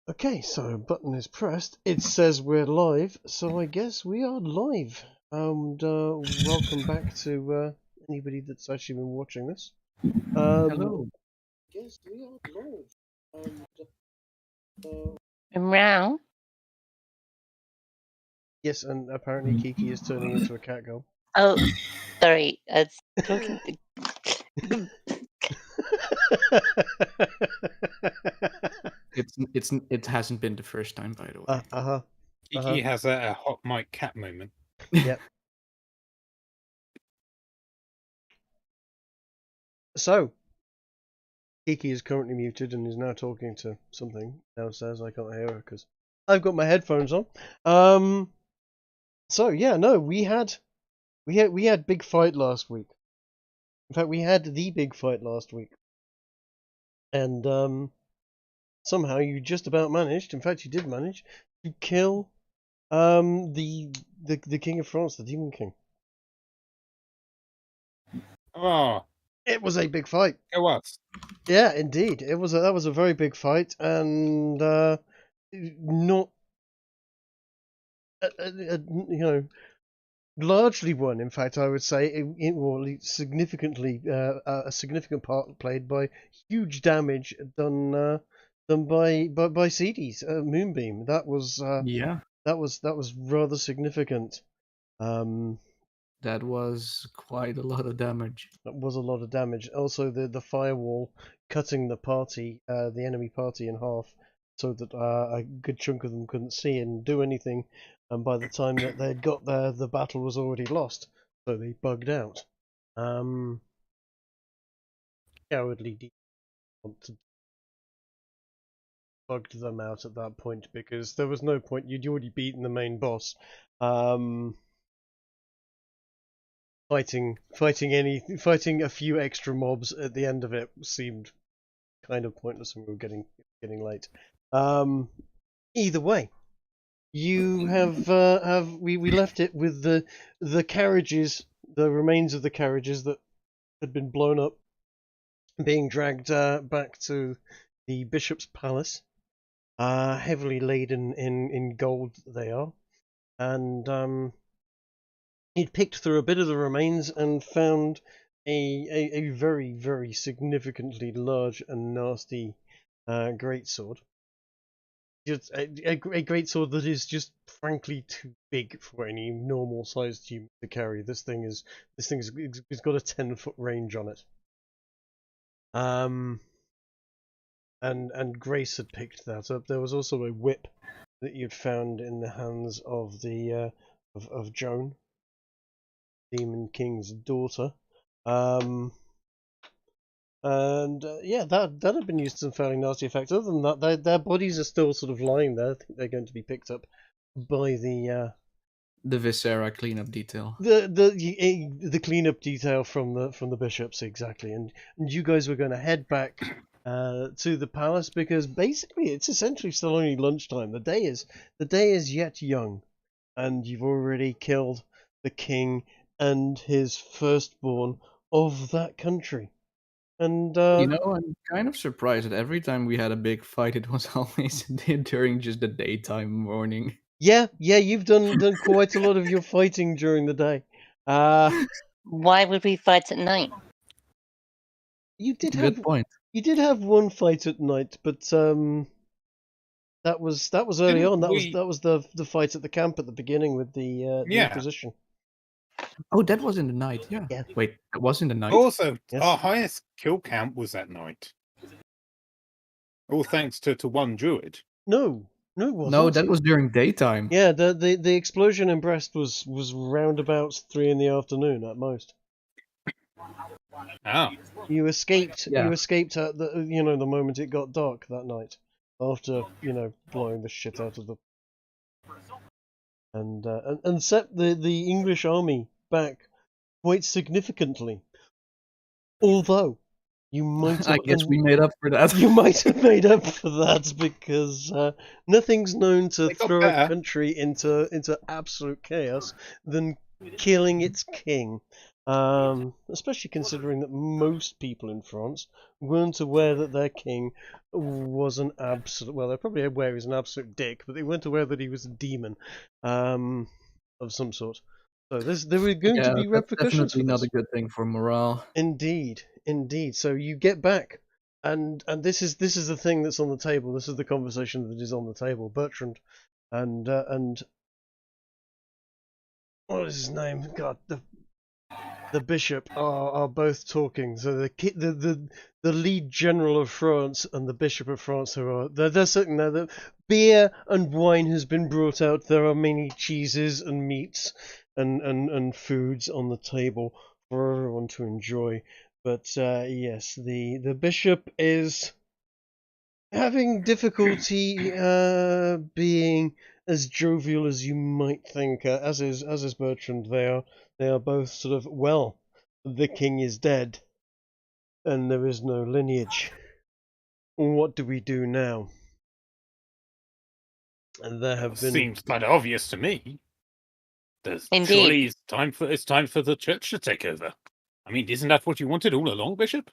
Okay, so button is pressed. It says we're live, so I guess we are live. And welcome back to anybody that's actually been watching this. Hello. Yes, we are live. Meow. Yes, and apparently Kiki is turning into a cat girl. Oh, sorry. I was talking. It hasn't been the first time, by the way. Kiki has a hot mic cat moment. Yep. So, Kiki is currently muted and is now talking to something downstairs. I can't hear her because I've got my headphones on. So yeah, no, we had big fight last week. In fact, we had the big fight last week, and somehow you just about managed. In fact, you did manage to kill the King of France, the Demon King. Oh, It was a big fight. it was. Yeah, indeed, that was a very big fight, and not largely won. In fact, I would say significantly a significant part played by huge damage done by CD's Moonbeam. That was that was rather significant. That was quite a lot of damage. That was a lot of damage. Also, the firewall cutting the enemy party in half, so that a good chunk of them couldn't see and do anything. And by the time that they got there, the battle was already lost. So they bugged out. Cowardly bugged them out at that point because there was no point. You'd already beaten the main boss. Fighting a few extra mobs at the end of it seemed kind of pointless, and we were getting late. Either way, you we left it with the carriages, the remains of the carriages that had been blown up, being dragged back to the bishop's palace, heavily laden in gold they are, and he'd picked through a bit of the remains and found a very, very significantly large and nasty greatsword. Just a greatsword that is just frankly too big for any normal sized human to carry. This thing has got a 10-foot range on it. And Grace had picked that up. There was also a whip that you'd found in the hands of the of Joan, Demon King's daughter, and that had been used to some fairly nasty effect. Other than that, their bodies are still sort of lying there. I think they're going to be picked up by the Viscera cleanup detail. The cleanup detail from the bishops, exactly. And you guys were going to head back to the palace because basically it's essentially still only lunchtime. The day is yet young, and you've already killed the king and his firstborn of that country. And I'm kind of surprised that every time we had a big fight, it was always during just the daytime morning. Yeah, you've done quite a lot of your fighting during the day. Why would we fight at night? You did Good point. You did have one fight at night, but that was early on. That was the fight at the camp at the beginning with the Inquisition. Oh, that was in the night. Yeah. Wait, that was in the night. Also, Yes. Our highest kill count was that night. All thanks to one druid. No, it wasn't. No, that was during daytime. Yeah, the explosion in Brest was roundabouts 3 in the afternoon at most. Oh. You escaped. Yeah. You escaped at the moment it got dark that night, after blowing the shit out of the and set the English army back quite significantly. Although you might have, I guess we made up for that. You might have made up for that because nothing's known to throw a country into absolute chaos than killing its king. Especially considering that most people in France weren't aware that their king was an absolute. Well, they're probably aware he's an absolute dick, but they weren't aware that he was a demon, of some sort. So there were going to Yeah, be that's repercussions for definitely not this. a good thing for morale. Indeed, indeed. So you get back, and this is the thing that's on the table. This is the conversation that is on the table. Bertrand and what is his name? God, the bishop are both talking. So the lead general of France and the bishop of France they're sitting there. The beer and wine has been brought out. There are many cheeses and meats and foods on the table for everyone to enjoy. But yes, the bishop is having difficulty being as jovial as you might think. As is Bertrand. They are both sort of, well, the king is dead, and there is no lineage. What do we do now? And there have been. Seems kind of obvious to me. Indeed. Surely it's time for the church to take over. I mean, isn't that what you wanted all along, Bishop?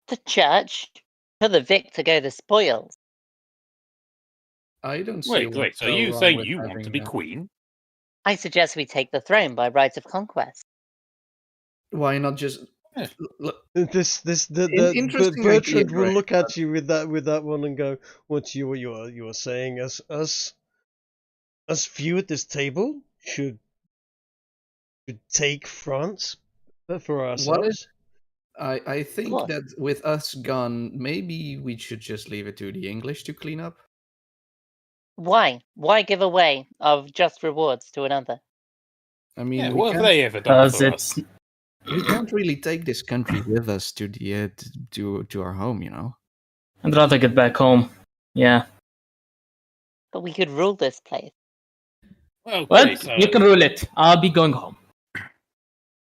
The church. For the victor go the spoils. I don't see Wait, what's so so you wrong say with you want to having be that. queen? I suggest we take the throne by right of conquest. Why not just Yeah. Interesting Bertrand idea, will right? look at you with that one and go, "What you are saying? Us few at this table should take France for What ourselves?" is? I think What? that with us gone, maybe we should just leave it to the English to clean up. Why? Why give away of just rewards to another? I mean, Yeah, we what have can't they ever done Because for us? it's we can't really take this country with us to the to our home, you know. I'd rather get back home. Yeah. But we could rule this place. Okay, Well, so you can rule it. I'll be going home.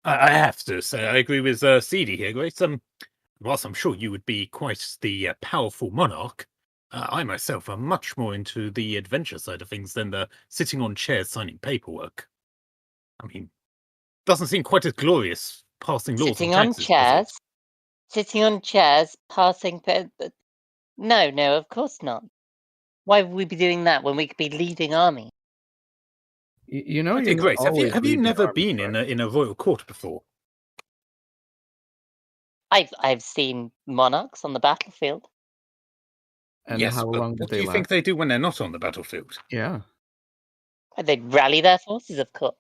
I have to say I agree with CD here, Grace. Whilst I'm sure you would be quite the powerful monarch, I myself am much more into the adventure side of things than the sitting on chairs signing paperwork. I mean, doesn't seem quite as glorious passing laws Sitting on on taxes, does it? chairs. Sitting on chairs, passing. No, of course not. Why would we be doing that when we could be leading army? You know, Okay, you're not Grace, have always you leading never armies, been right? in a royal court before? I've seen monarchs on the battlefield. And Yes, how but long did what do they you last? think they do when they're not on the battlefield? Yeah. They'd rally their forces, of course.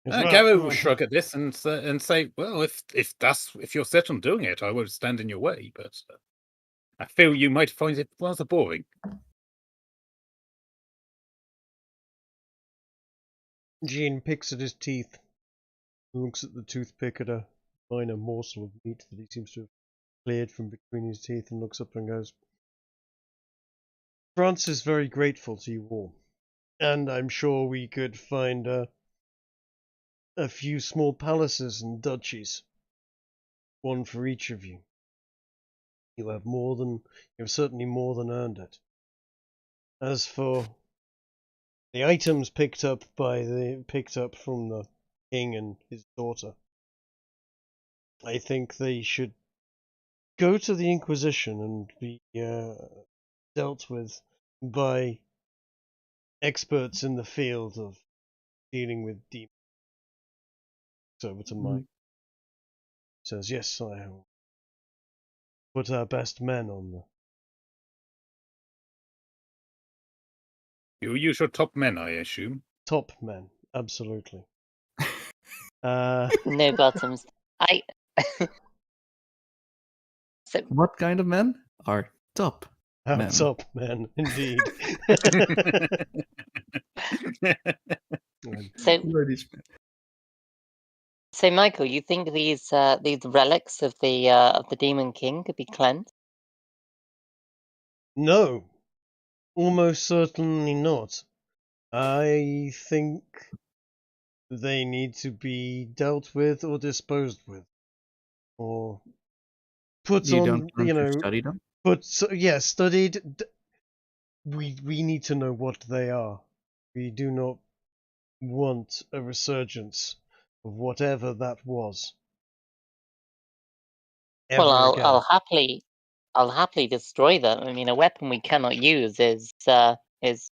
Gary will shrug at this and say, "Well, if you're set on doing it, I won't stand in your way." But I feel you might find it rather boring. Jean picks at his teeth, looks at the toothpick at a minor morsel of meat that he seems to have cleared from between his teeth, and looks up and goes, "France is very grateful to you all, and I'm sure we could find a few small palaces and duchies, one for each of you. You have certainly more than earned it. As for the items picked up from the king and his daughter, I think they should go to the Inquisition and be dealt with by experts in the field of dealing with demons." Over to Mike. Says, "Yes, I will put our best men on the..." You use your top men, I assume. Top men, absolutely. No bottoms. So What kind of men are top Our men? top men, indeed. so Ladies' men. so Michael, you think these relics of the Demon King could be cleansed? No, almost certainly not. I think they need to be dealt with or disposed with, or put You on, don't want to study them? studied. We need to know what they are. We do not want a resurgence of whatever that was. Well, Ever again. I'll happily destroy them. I mean, a weapon we cannot use is Is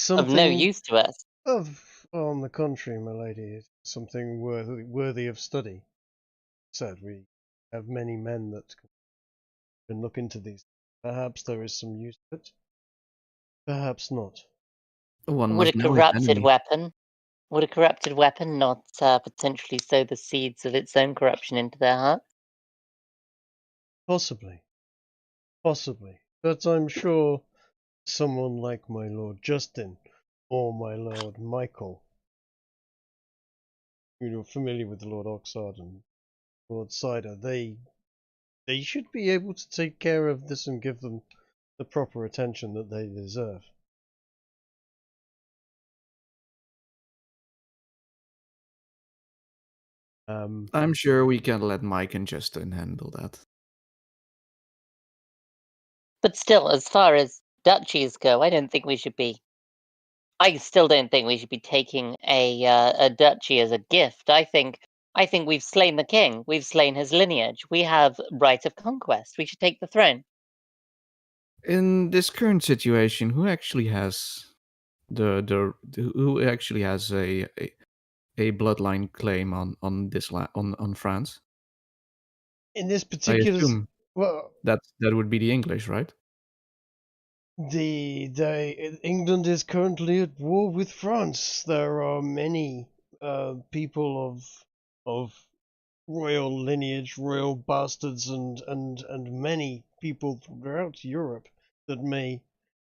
of no something use to us. on the contrary, my lady, it's something worthy of study. Said we have many men that can look into these. Perhaps there is some use to it. Perhaps not. One Would a must know his corrupted enemy. weapon not potentially sow the seeds of its own corruption into their heart? Possibly. But I'm sure someone like my Lord Justin or my Lord Michael, you're familiar with the Lord Oxard and Lord Cider, they should be able to take care of this and give them the proper attention that they deserve. I'm sure we can let Mike and Justin handle that. But still, as far as duchies go, I still don't think we should be taking a duchy as a gift. I think we've slain the king. We've slain his lineage. We have right of conquest. We should take the throne. In this current situation, who actually has who actually has a bloodline claim on this on France? In this I particular, assume well, that would be the English, right? England is currently at war with France. There are many people of royal lineage, royal bastards, and many people throughout Europe that may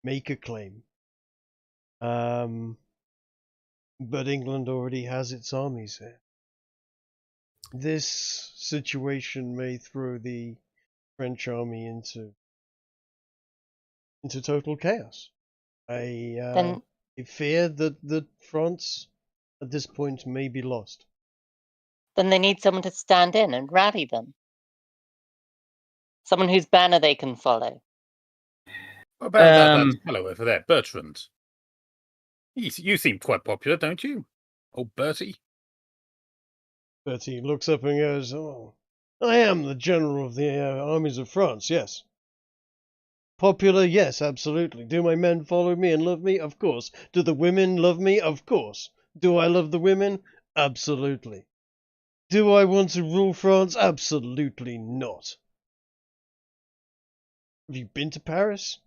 make a claim. But England already has its armies here. This situation may throw the French army into total chaos. I fear that France at this point may be lost. Then they need someone to stand in and rally them. Someone whose banner they can follow. What about that fellow over there, Bertrand? You seem quite popular, don't you? Old Bertie? Bertie looks up and goes, "Oh, I am the general of the armies of France, yes. Popular, yes, absolutely. Do my men follow me and love me? Of course. Do the women love me? Of course. Do I love the women? Absolutely. Do I want to rule France? Absolutely not. Have you been to Paris?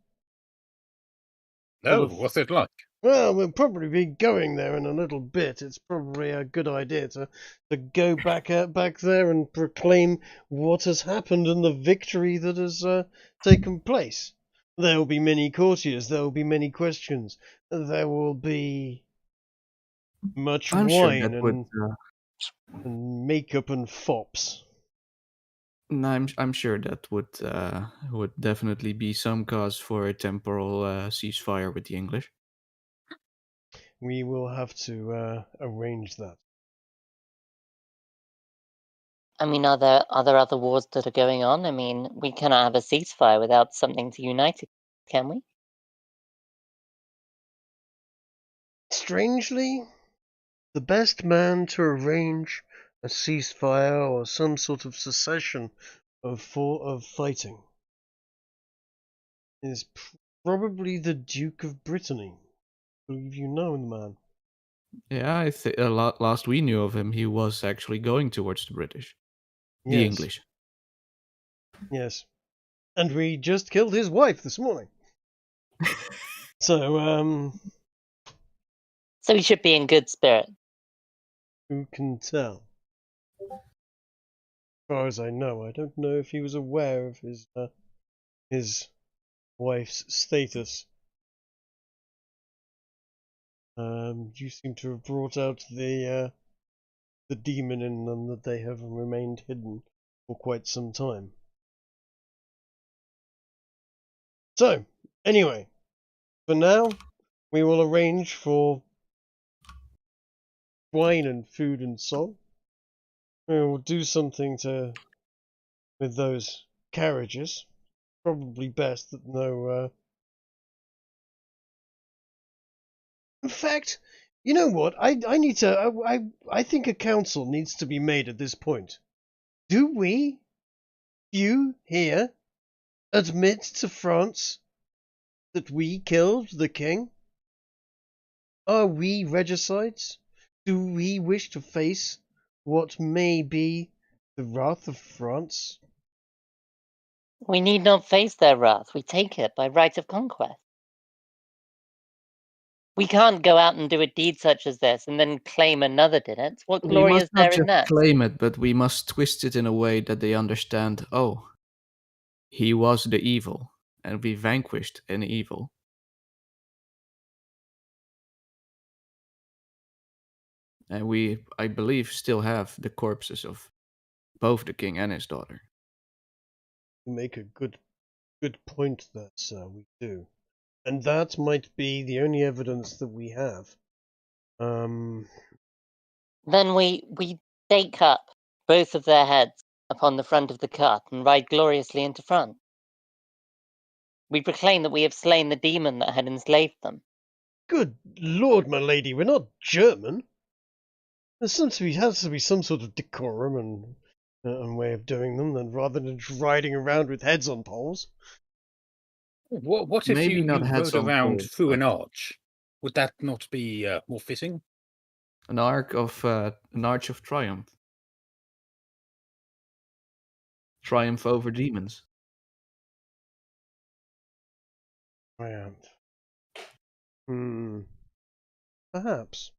No, what's it like? Well, we'll probably be going there in a little bit. It's probably a good idea to go back there and proclaim what has happened and the victory that has taken place. There will be many courtiers. There will be many questions. There will be much I'm sure wine that would. and makeup and fops. I'm sure that would definitely be some cause for a temporal ceasefire with the English. We will have to arrange that. I mean, are there other wars that are going on? I mean, we cannot have a ceasefire without something to unite it, can we? Strangely, the best man to arrange a ceasefire or some sort of cessation of fighting is probably the Duke of Brittany. I believe you know the man. Yeah, I think last we knew of him, he was actually going towards the British, the English. Yes, and we just killed his wife this morning. So he should be in good spirit. who can tell? As far as I know, I don't know if he was aware of his wife's status. You seem to have brought out the demon in them that they have remained hidden for quite some time. So, anyway, for now, we will arrange for wine and food and song. We will do something with those carriages. Probably best that no. In fact, You know what? I need to. I think a council needs to be made at this point. Do we, you here, admit to France that we killed the king? Are we regicides? Do we wish to face what may be the wrath of France? We need not face their wrath. We take it by right of conquest. We can't go out and do a deed such as this and then claim another did it. What We glory must is there not in just that? claim it, but we must twist it in a way that they understand, oh, he was the evil, and we vanquished an evil. And we, I believe, still have the corpses of both the king and his daughter. You make a good point there, sir. We do. And that might be the only evidence that we have. Then we stake up both of their heads upon the front of the cart and ride gloriously into France. We proclaim that we have slain the demon that had enslaved them. Good lord, my lady, we're not German. There has to be some sort of decorum and way of doing them, than rather than just riding around with heads on poles. What if Maybe you not heads rode on around poles, through an but- arch? Would that not be more fitting? An arch of triumph. Triumph over demons. Triumph. Perhaps.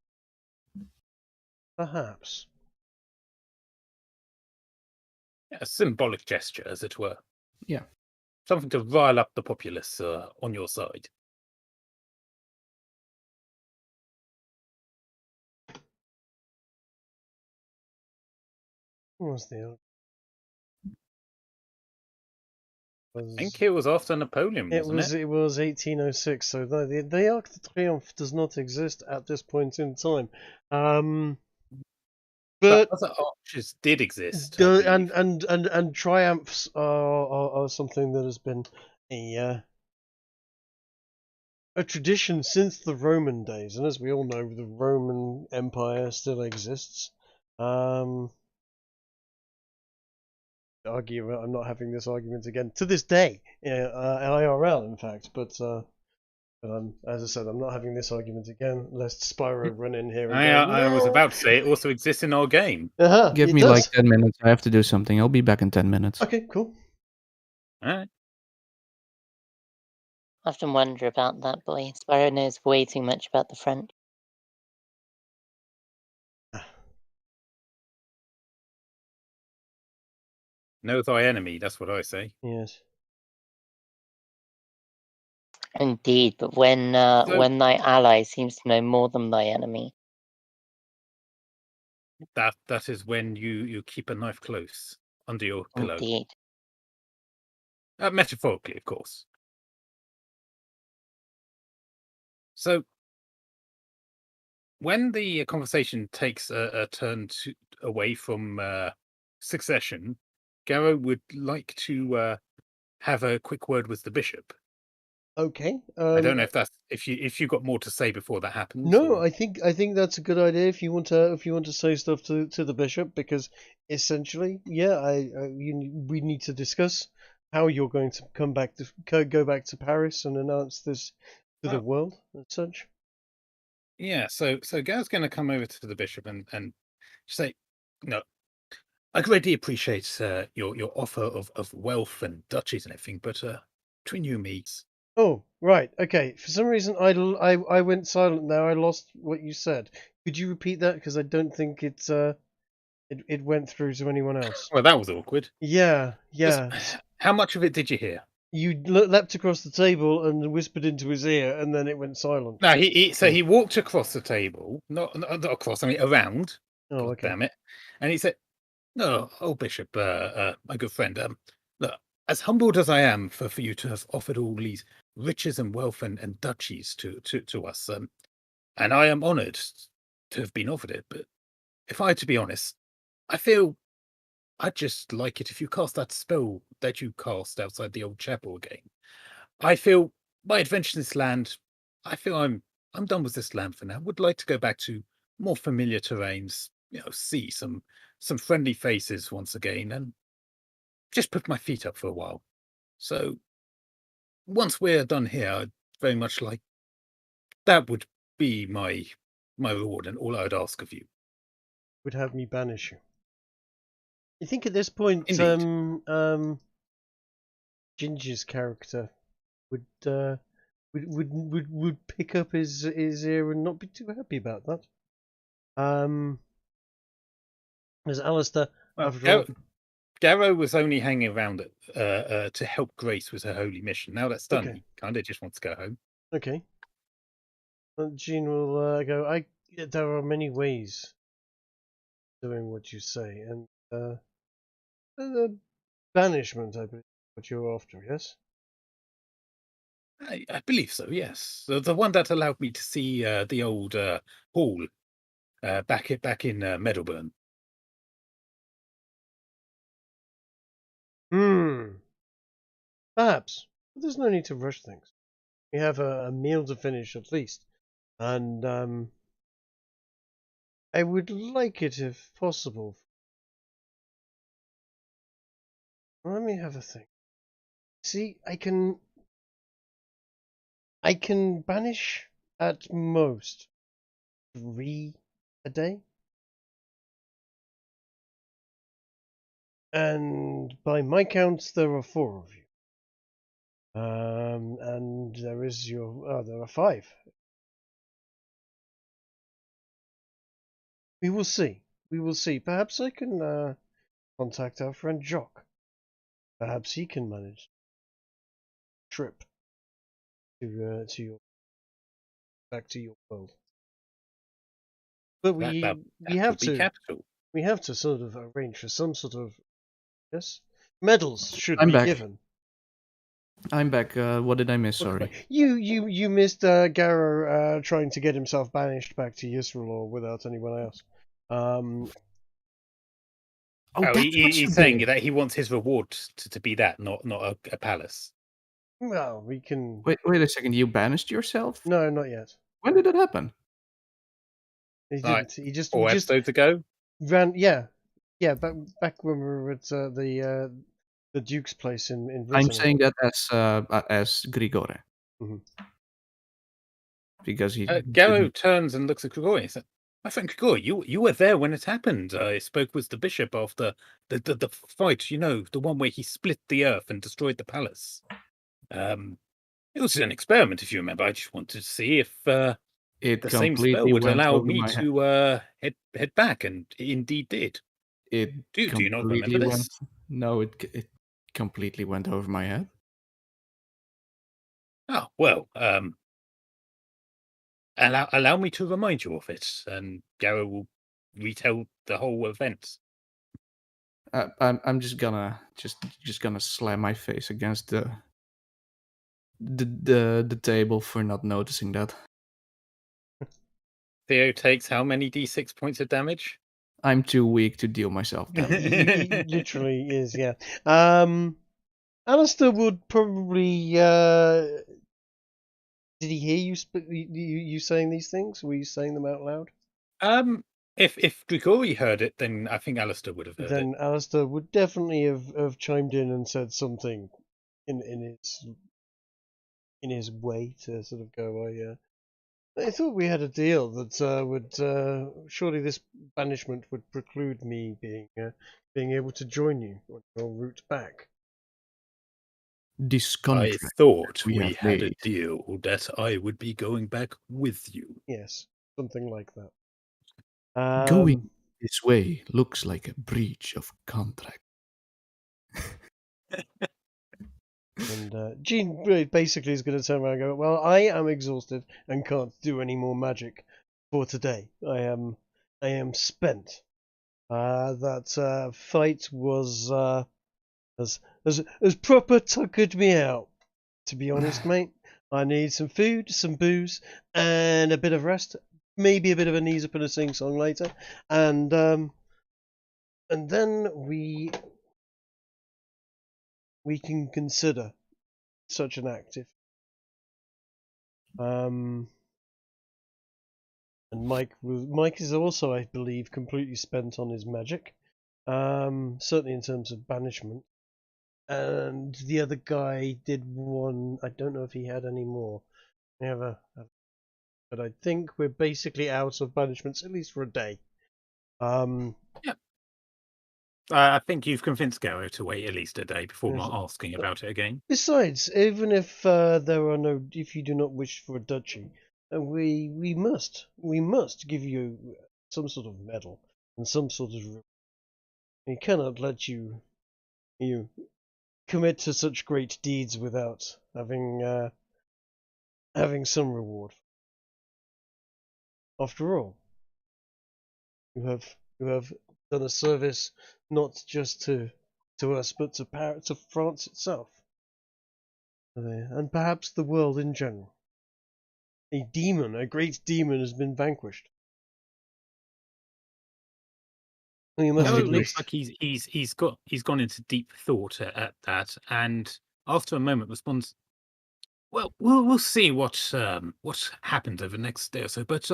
Perhaps. A symbolic gesture, as it were. Yeah. Something to rile up the populace on your side. What was the I think it was after Napoleon, It wasn't it? was 1806. So the Arc de Triomphe does not exist at this point in time. But other arches did exist. I believe. and triumphs are something that has been a tradition since the Roman days, and as we all know, the Roman Empire still exists. Argue, I'm not having this argument again to this day, IRL, in fact. But as I said, I'm not having this argument again, lest Spyro run in here. And I was "No!" about to say it also exists in our game. Give it me does. like 10 minutes. I have to do something. I'll be back in 10 minutes. Okay, cool. All right. I often wonder about that boy. Sparrow knows way too much about the French. Know thy enemy, that's what I say. Yes. Indeed, but when thy ally seems to know more than thy enemy, That is when you keep a knife close under your pillow. indeed. Metaphorically, of course. So, when the conversation takes a turn away from succession, Garrow would like to have a quick word with the bishop. Okay. I don't know if you got more to say before that happens. No, or... I think that's a good idea if you want to say stuff to the bishop, because essentially, yeah, we need to discuss how you're going to go back to Paris and announce this to the world and such. Yeah, so Garrow's going to come over to the bishop and say, no, I greatly appreciate your offer of wealth and duchies and everything, but between you and me. Oh, right. Okay. For some reason, I went silent there. I lost what you said. Could you repeat that? Because I don't think it went through to anyone else. Well, that was awkward. Yeah. How much of it did you hear? You leapt across the table and whispered into his ear, and then it went silent. No, he walked across the table, not across. I mean, around. Oh, okay. Damn it! And he said, "No, oh Bishop, my good friend. Look, as humbled as I am for you to have offered all these riches and wealth and duchies to us, and I am honoured to have been offered it. But if I had to be honest, I feel I'd just like it if you cast that spell that you cast outside the old chapel again. I feel my adventure in this land. I feel I'm I'm done with this land for now. Would like to go back to more familiar terrains, see some friendly faces once again, and just put my feet up for a while. So once we're done here, I'd very much like that would be my reward and all I would ask of you. Would have me banish you. You think at this point, Indeed. Ginger's character would pick up his ear and not be too happy about that. As Alistair, Well, after all, Garrow was only hanging around to help Grace with her holy mission. Now that's done, Okay. he kind of just wants to go home. okay. Jean will go. There are many ways doing what you say, and banishment, I believe, what you're after. Yes. I believe so, yes. The one that allowed me to see the old hall back in Meadowburn. Perhaps. But there's no need to rush things. We have a meal to finish at least, and I would like it if possible. Let me have a think. See, I can banish at most 3 a day. And by my counts, there are 4 of you. And there are 5. We will see. We will see. Perhaps I can contact our friend Jock. Perhaps he can manage a trip to back to your world. But That we have would be to capital. we have to sort of arrange for some sort of medals should I'm be back. given. I'm back. What did I miss? Sorry. You missed Garrow trying to get himself banished back to Yesrallaw without anyone else. Oh, that's what he's you saying did. that he wants his reward to be that, not a palace. Well, we can. Wait a second. You banished yourself? No, not yet. When did that happen? He Like, didn't. He just 4 we just episodes ago. ran. Yeah. Back when we were at the Duke's place in Brittany. I'm saying that as Grigore. Mhm. Because he Garrow didn't- turns and looks at Grigori and says, "My friend Grigori, you were there when it happened. I spoke with the bishop after the fight. The one where he split the earth and destroyed the palace. It was an experiment, if you remember. I just wanted to see if it the same spell completely would went allow over me my head. to head back, and it indeed did. It Do you not remember completely this? No, it completely went over my head. Oh, well, allow me to remind you of it, and Garrow will retell the whole event. I'm just gonna slam my face against the table for not noticing that. Theo takes how many d6 points of damage? I'm too weak to deal myself damage. He literally is. Yeah. Alistair would probably. Did he hear you saying these things? Were you saying them out loud? If Grigori heard it, then I think Alistair would have heard it. Then Alistair would definitely have chimed in and said something in his way to sort of go, I thought we had a deal that would surely this banishment would preclude me being able to join you on your route back. This I contract thought we we have had a made. deal that I would be going back with you. Yes, something like that. Going this way looks like a breach of contract. And Jean basically is going to turn around and go, well, I am exhausted and can't do any more magic for today. I am spent. That fight was as proper tuckered me out. To be honest, mate, I need some food, some booze, and a bit of rest. Maybe a bit of a knees up and a sing song later, and then we can consider such an act. And Mike is also, I believe, completely spent on his magic. Certainly in terms of banishment. And the other guy did one. I don't know if he had any more. But I think we're basically out of banishments, at least for a day. Yeah. I think you've convinced Garo to wait at least a day before Yes. asking about it again. Besides, even if if you do not wish for a duchy, we must give you some sort of medal and some sort of. We cannot let you commit to such great deeds without having some reward. After all, you have done a service not just to us, but to France itself, and perhaps the world in general. A great demon, has been vanquished. We must Garo at looks least. like he's gone into deep thought at that, and after a moment responds, "Well, we'll see what happens over the next day or so. But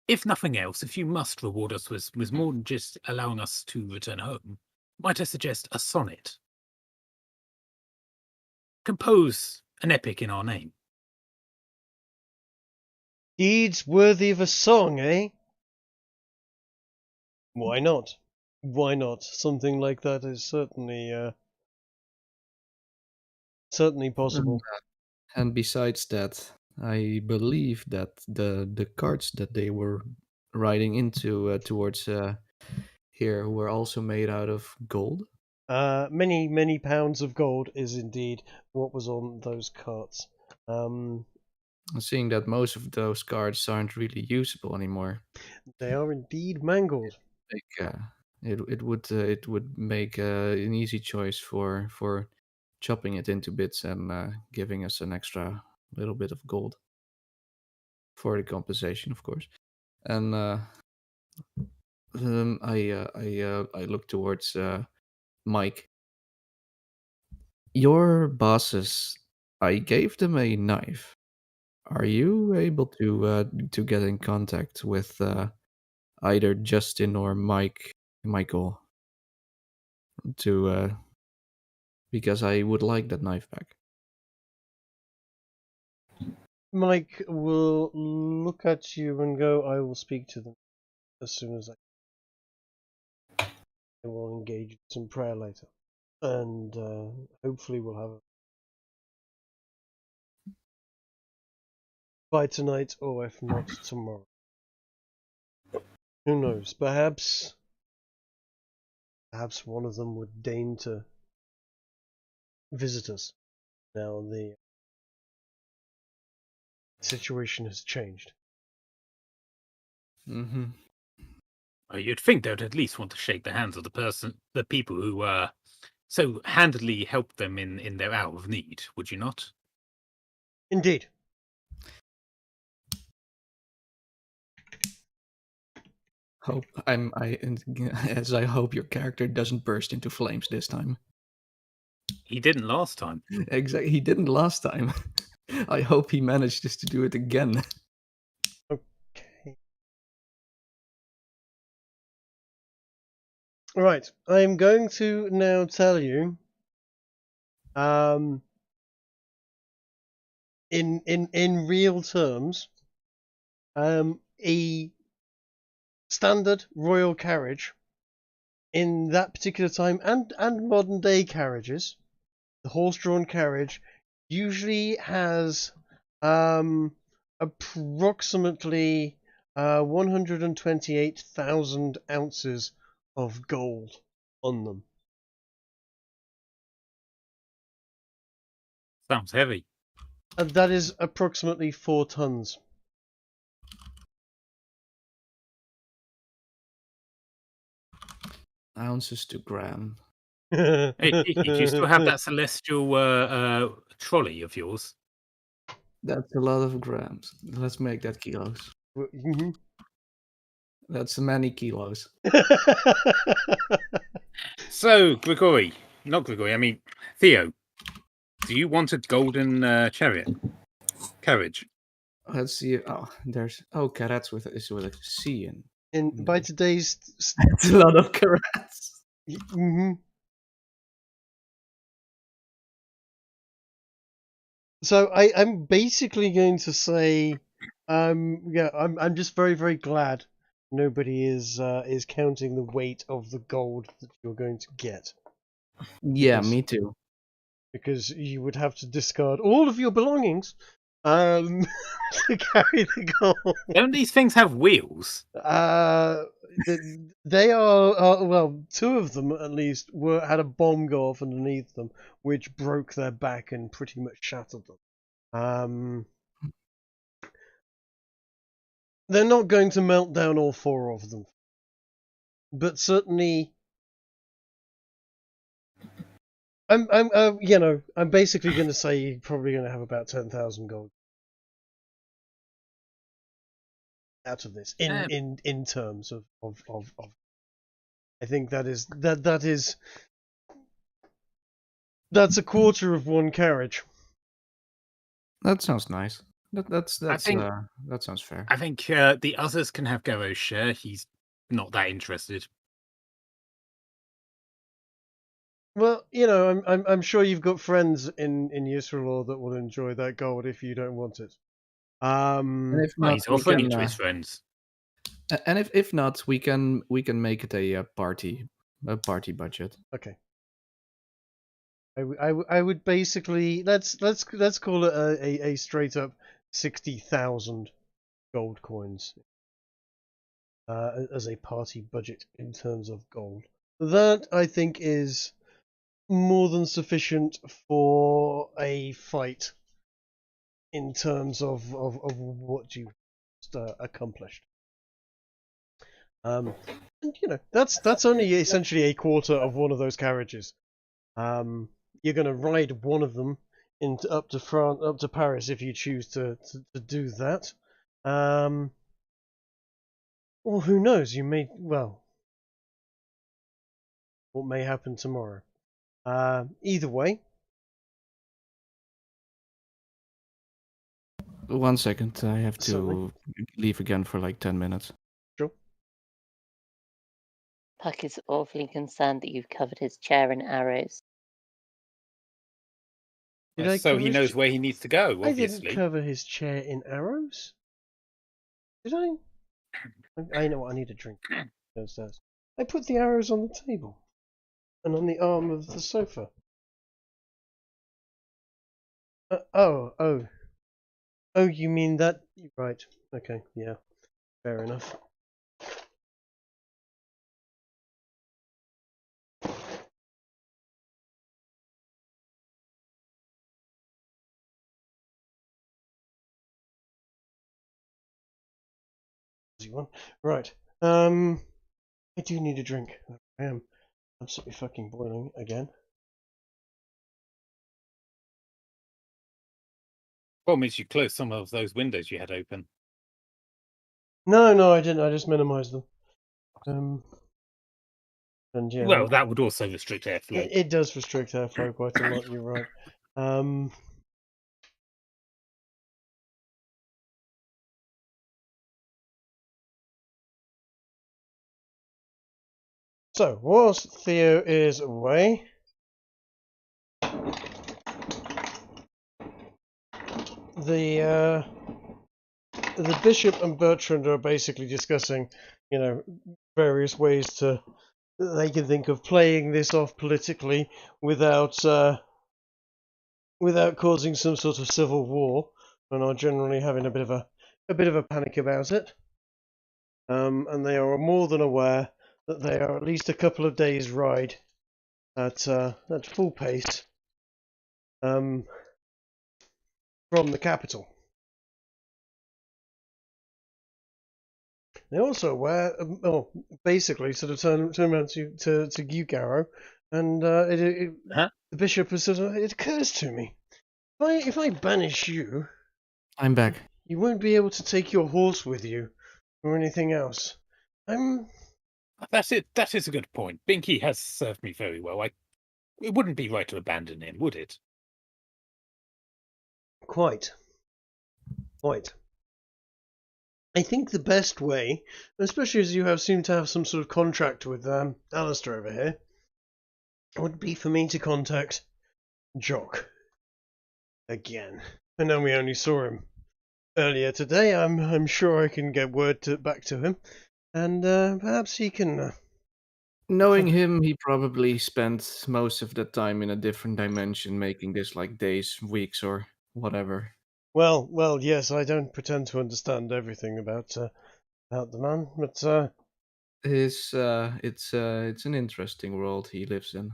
if nothing else, if you must reward us with more than just allowing us to return home, might I suggest a sonnet? Compose an epic in our name." Deeds worthy of a song, eh? Why not? Why not? Something like that is certainly possible. And besides that, I believe that the carts that they were riding into towards here were also made out of gold. Many pounds of gold is indeed what was on those carts. Seeing that most of those cards aren't really usable anymore, They are indeed mangled. like it would make an easy choice for chopping it into bits and giving us an extra little bit of gold for the compensation, of course. And I look towards Mike. Your bosses, I gave them a knife. Are you able to get in contact with either Justin or Michael, to because I would like that knife back. Mike will look at you and go, "I will speak to them as soon as I will engage in some prayer later. And hopefully we'll have a by tonight, or if not, tomorrow. Who knows? Perhaps one of them would deign to visit us. Now the situation has changed." Mm-hmm. You'd think they'd at least want to shake the hands of the people who so handily helped them in their hour of need, would you not? Indeed. As I hope your character doesn't burst into flames this time. He didn't last time. Exactly, he didn't last time. I hope he manages to do it again. Okay. Right. I'm going to now tell you in real terms a standard royal carriage in that particular time and modern day carriages, the horse-drawn carriage usually has approximately 128,000 ounces of gold on them. Sounds heavy. And that is approximately 4 tons. Ounces to gram. Hey, Kiki, do you still have that celestial trolley of yours? That's a lot of grams. Let's make that kilos. Mhm. That's many kilos. So, I mean Theo, do you want a golden carriage? Let's see. Oh, there's carrots with a C in. By today's. It's a lot of carrots. Mm-hmm. So I'm basically going to say, yeah, I'm just very, very glad nobody is counting the weight of the gold that you're going to get. Yeah, me too. Because you would have to discard all of your belongings to carry the gold. Don't these things have wheels? They are well, two of them at least had a bomb go off underneath them, which broke their back and pretty much shattered them. They're not going to melt down all four of them, but certainly, I'm basically going to say you're probably going to have about 10,000 gold out of this in terms of. I think that's a quarter of one carriage. That sounds nice. That sounds fair. I think the others can have Garro's share. He's not that interested. Well, I'm sure you've got friends in Yesrallaw that will enjoy that gold if you don't want it. And if not, he's offering it to his friends. And if not, we can make it a party budget. Okay. I would basically let's call it a straight up 60,000 gold coins as a party budget in terms of gold. That I think is more than sufficient for a fight in terms of what you accomplished. And that's only essentially a quarter of one of those carriages. You're going to ride one of them up to Paris if you choose to do that. Or who knows? What may happen tomorrow. Either way. 1 second, I have to Certainly. leave again for like 10 minutes. Sure. Puck is awfully concerned that you've covered his chair in arrows. So he knows where he needs to go, obviously. I didn't cover his chair in arrows. Did I? I know what I need a drink downstairs. I put the arrows on the table and on the arm of the sofa. Oh, you mean that? Right. Okay, yeah. Fair enough. Right. I do need a drink. I am absolutely fucking boiling again. Problem is, you closed some of those windows you had open. No, I didn't. I just minimized them. And yeah. Well, that would also restrict airflow. It does restrict airflow quite a lot. You're right. So, whilst Theo is away, the bishop and Bertrand are basically discussing, various ways they can think of playing this off politically without causing some sort of civil war, and are generally having a bit of a panic about it. And they are more than aware that they are at least a couple of days' ride at full pace from the capital. They're also aware, basically, sort of turn around to you, Garrow, and the bishop has sort of, it occurs to me, if I banish you, I'm back. You won't be able to take your horse with you, or anything else. That's it. That is a good point. Binky has served me very well. It wouldn't be right to abandon him, would it? Quite. I think the best way, especially as you seem to have some sort of contract with Alistair over here, would be for me to contact Jock again. I know we only saw him earlier today. I'm sure I can get word back to him, and perhaps he can. Knowing him, he probably spent most of the time in a different dimension, making this like days, weeks, or whatever. Well, yes. I don't pretend to understand everything about the man, but It's an interesting world he lives in,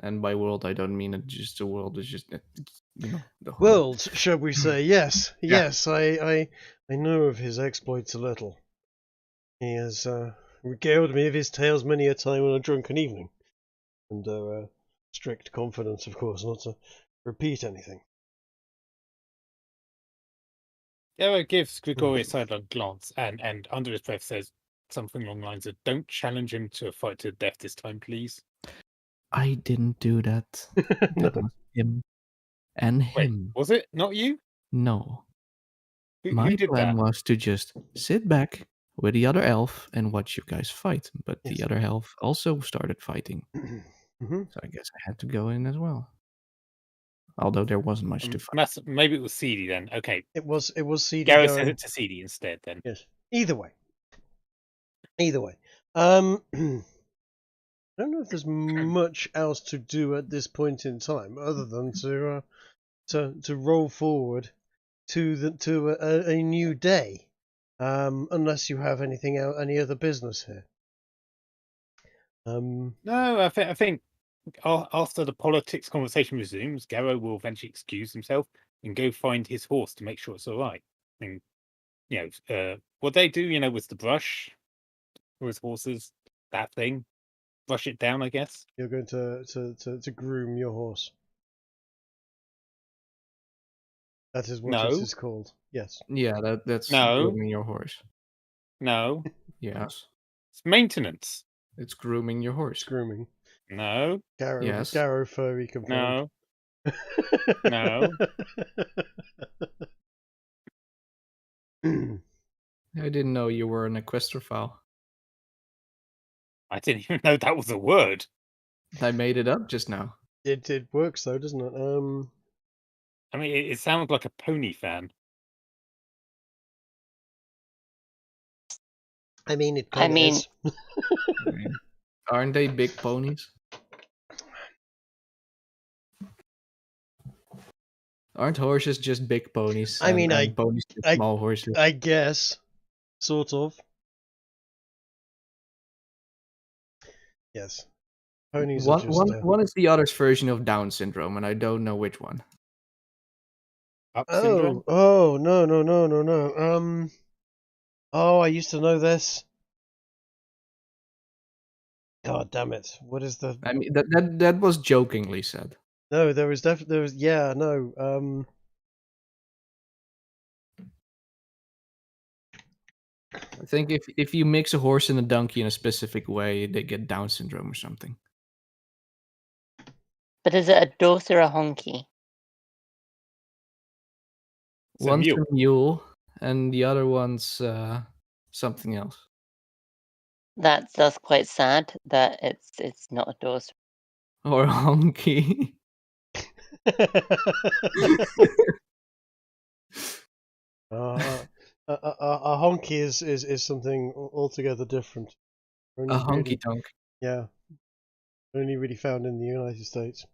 and by world I don't mean it just a world. It's just the whole world, shall we say? Yes, Yeah. yes. I know of his exploits a little. He has regaled me of his tales many a time on a drunken evening, under strict confidence, of course, not to repeat anything. Theo gives Grigori a sidelong glance and under his breath says something along the lines of, "Don't challenge him to a fight to the death this time, please." I didn't do that. That was him and Wait, him. was it not you? No. Who My did plan that? was to just sit back with the other elf and watch you guys fight, but Yes. the other elf also started fighting. Mm-hmm. So I guess I had to go in as well. Although there wasn't much to fight. Maybe it was Seedy then. Okay, It was CD Gareth going. says it to Seedy instead then. Yes. Either way. I don't know if there's much else to do at this point in time, other than to roll forward to a new day, unless you have any other business here. No, I think after the politics conversation resumes, Garrow will eventually excuse himself and go find his horse to make sure it's all right. And what they do, with the brush for his horses, that thing, brush it down, I guess. You're going to groom your horse. That is what it No. is called. Yes. Yeah, that's No. grooming your horse. No, Yes. it's maintenance. It's grooming your horse. It's grooming. No, Yes. Garrow furry confirmed. no. I didn't know you were an equestrophile. I didn't even know that was a word. I made it up just now. It works though, doesn't it? I mean, it sounds like a pony fan. I mean, it kind of is. I mean, aren't they big ponies? Aren't horses just big ponies? I mean, and ponies just small horses. I guess, sort of. Yes, ponies are just. One is the other's version of Down syndrome, and I don't know which one. Up syndrome? Oh, no. Oh, I used to know this. God damn it! What is the? I mean, that was jokingly said. No, there was yeah, no. I think if you mix a horse and a donkey in a specific way, they get Down syndrome or something. But is it a dorse or a honky? One's a mule, and the other one's something else. That's quite sad that it's not a dorse. Or a honky. A honky is something altogether different. A honky tonk. Yeah. Only really found in the United States.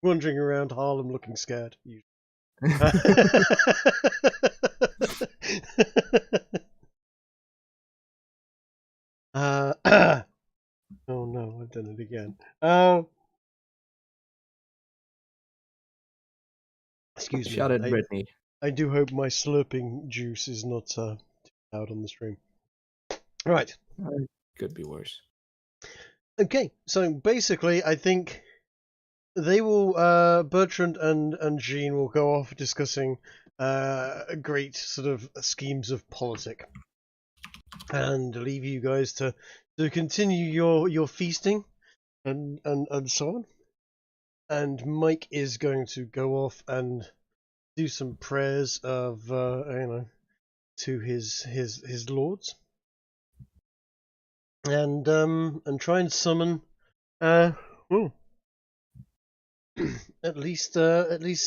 Wandering around Harlem looking scared. Oh no, I've done it again. Excuse me. Shut it, Brittany. I do hope my slurping juice is not too loud on the stream. Right. Could be worse. Okay, so basically, I think they will. Bertrand and Jean will go off discussing great sort of schemes of politic, and leave you guys to continue your feasting and so on. And Mike is going to go off and do some prayers of to his lords, and try and summon at least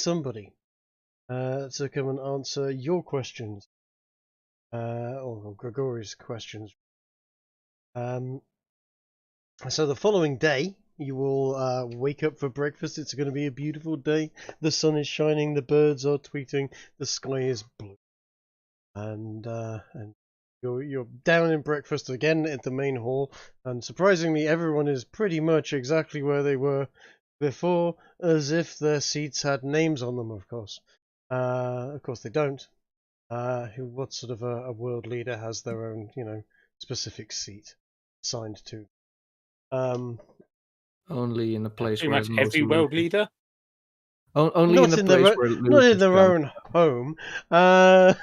somebody to come and answer your questions, or Gregori's questions. So the following day, you will wake up for breakfast. It's going to be a beautiful day. The sun is shining, the birds are tweeting, the sky is blue, and you're down in breakfast again at the main hall. And surprisingly, everyone is pretty much exactly where they were before, as if their seats had names on them. Of course they don't. What sort of a world leader has their own, specific seat assigned to? Only in a place Pretty where much most every world looters- leader. Only in a place where not in looters their come. own home.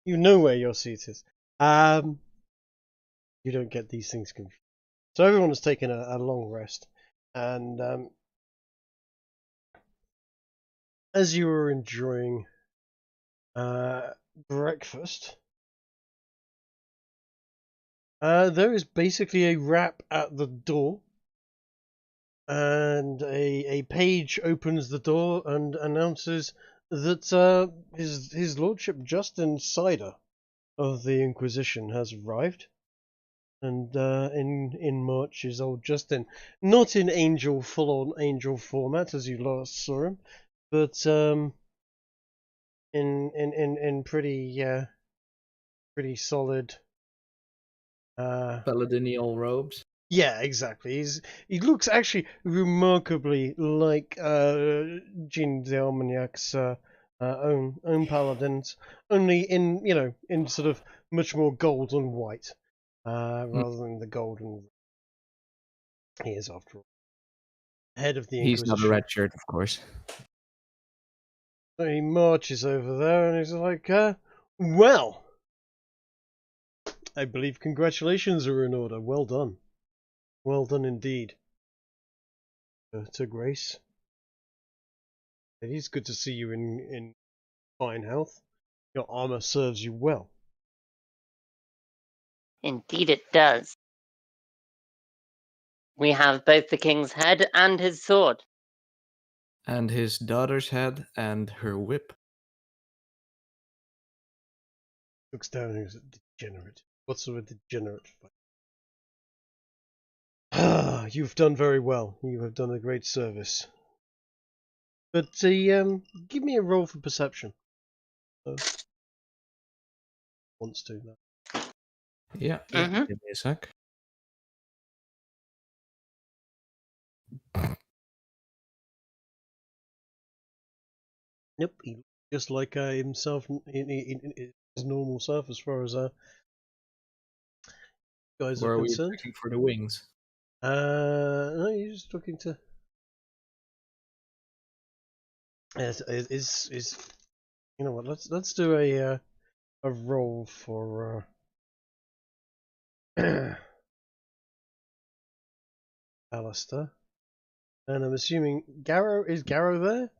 You know where your seat is. You don't get these things confused. So everyone has taken a long rest, and as you were enjoying breakfast, there is basically a rap at the door, and a page opens the door and announces that his lordship Justin Cider of the Inquisition has arrived, and in marches old Justin, not in full-on angel format as you last saw him, but in pretty solid. Paladinial robes. Yeah, exactly. He looks actually remarkably like Jean de Armagnac's own paladins, only in sort of much more gold and white, rather than the gold and. He is, after all, head of the He's not a Inquisition. red shirt, of course. So he marches over there and he's like, well, I believe congratulations are in order. Well done. Well done indeed. To Grace. It is good to see you in fine health. Your armor serves you well. Indeed it does. We have both the king's head and his sword. And his daughter's head and her whip. Looks down and he's a degenerate. What sort of degenerate fight? Ah, you've done very well. You have done a great service. But give me a roll for perception. Wants to. No. Yeah, Mhm. give me a sec. Nope, he looks just like himself in his normal self as far as guys Where are are we concerned. checking for the wings? No, you're just looking to. Is you know what? Let's do a roll for Alistair, and I'm assuming is Garrow there?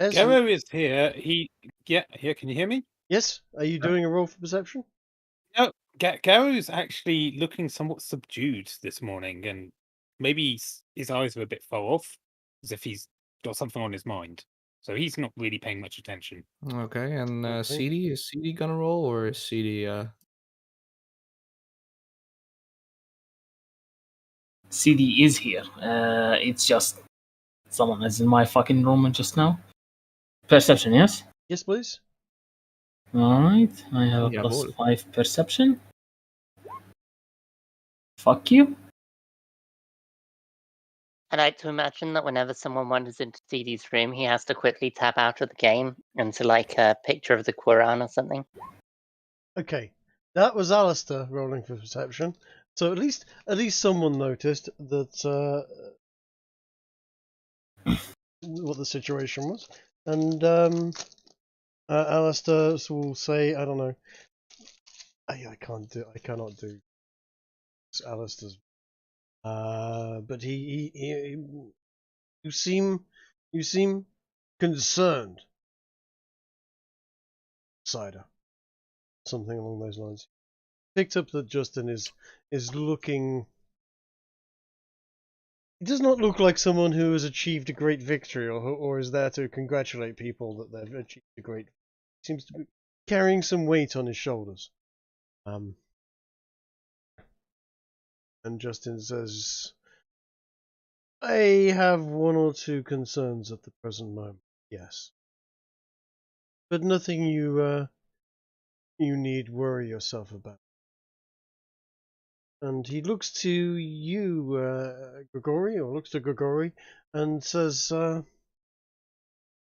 Garo is here. Here. Can you hear me? Yes. Are you doing a roll for perception? No, Garo's actually looking somewhat subdued this morning, and maybe his eyes are a bit far off, as if he's got something on his mind. So he's not really paying much attention. Okay, and Okay. CD, is CD gonna roll or is CD CD is here. It's just someone is in my fucking room just now. Perception, yes? Yes, please. Alright, I have a Jawohl. +5 perception. Fuck you. I like to imagine that whenever someone wanders into CD's room, he has to quickly tap out of the game into like a picture of the Quran or something. Okay, that was Alistair rolling for perception. So at least someone noticed that what the situation was, and Alistair will say, I don't know. I cannot do Alistair's. But you seem concerned. Cider. Something along those lines. Picked up that Justin is looking. He does not look like someone who has achieved a great victory or is there to congratulate people that they've achieved a great. He seems to be carrying some weight on his shoulders. And Justin says, I have one or two concerns at the present moment, yes. But nothing you need worry yourself about. And he looks to you, Grigori, or looks to Grigori, and says,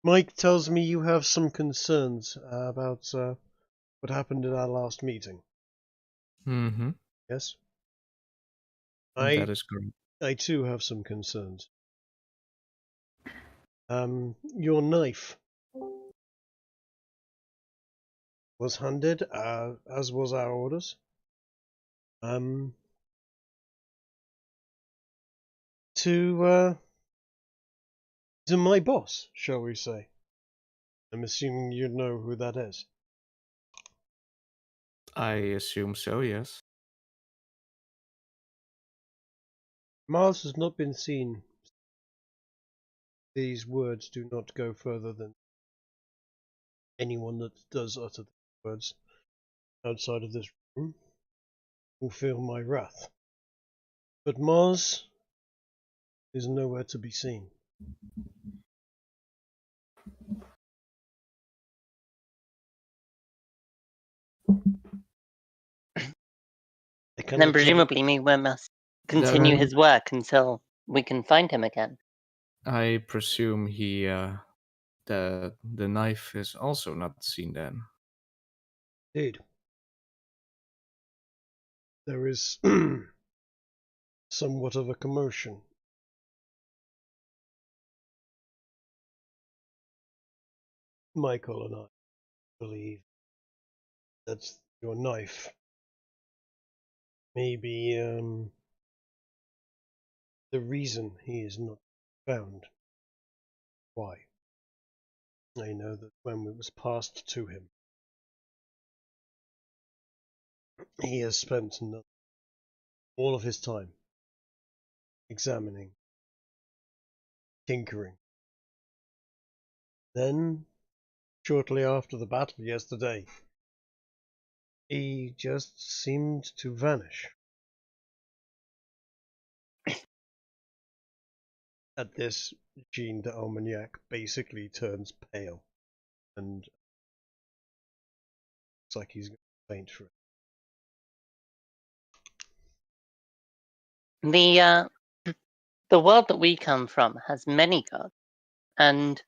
Mike tells me you have some concerns about what happened at our last meeting. Mm-hmm. Yes? That is correct. I too have some concerns. Your knife was handed, as was our orders. To my boss, shall we say. I'm assuming you know who that is. I assume so, yes. Mars has not been seen. These words do not go further than anyone that does utter the words outside of this room will feel my wrath. But Mars is nowhere to be seen. Then presumably we must continue his work until we can find him again. I presume he the knife is also not seen then. Indeed. There is somewhat of a commotion. Michael and I believe that your knife may be the reason he is not found. Why? I know that when it was passed to him, he has spent all of his time examining, tinkering. Then, shortly after the battle yesterday, he just seemed to vanish. At this, Jean de Armagnac basically turns pale and looks like he's going to faint for it. The world that we come from has many gods, and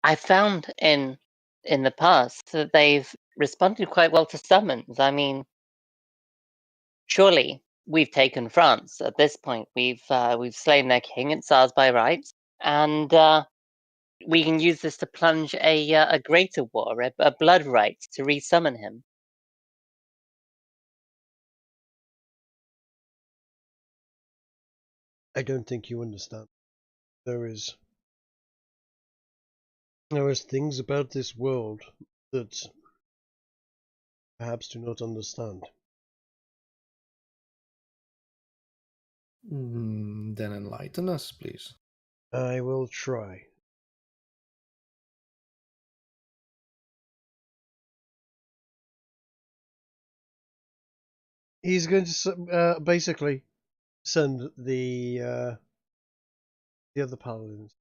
I found in the past that they've responded quite well to summons. I mean, surely we've taken France. At this point, we've slain their king. It's ours by right, and we can use this to plunge a greater war, a blood rite, to resummon him. I don't think you understand. There is things about this world that perhaps do not understand. Then enlighten us, please. I will try. He's going to basically send the other paladins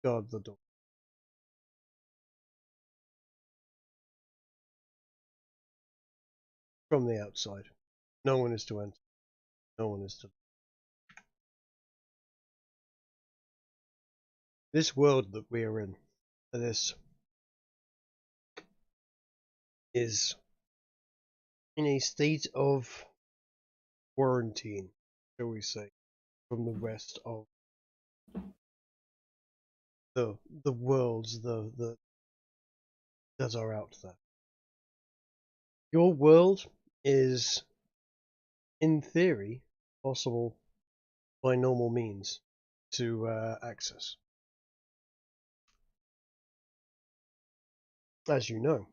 guard the door. From the outside. No one is to enter. No one is to. This world that we are in, this is in a state of quarantine, shall we say, from the rest of the worlds that are out there. Your world is, in theory, possible by normal means. to access. As you know,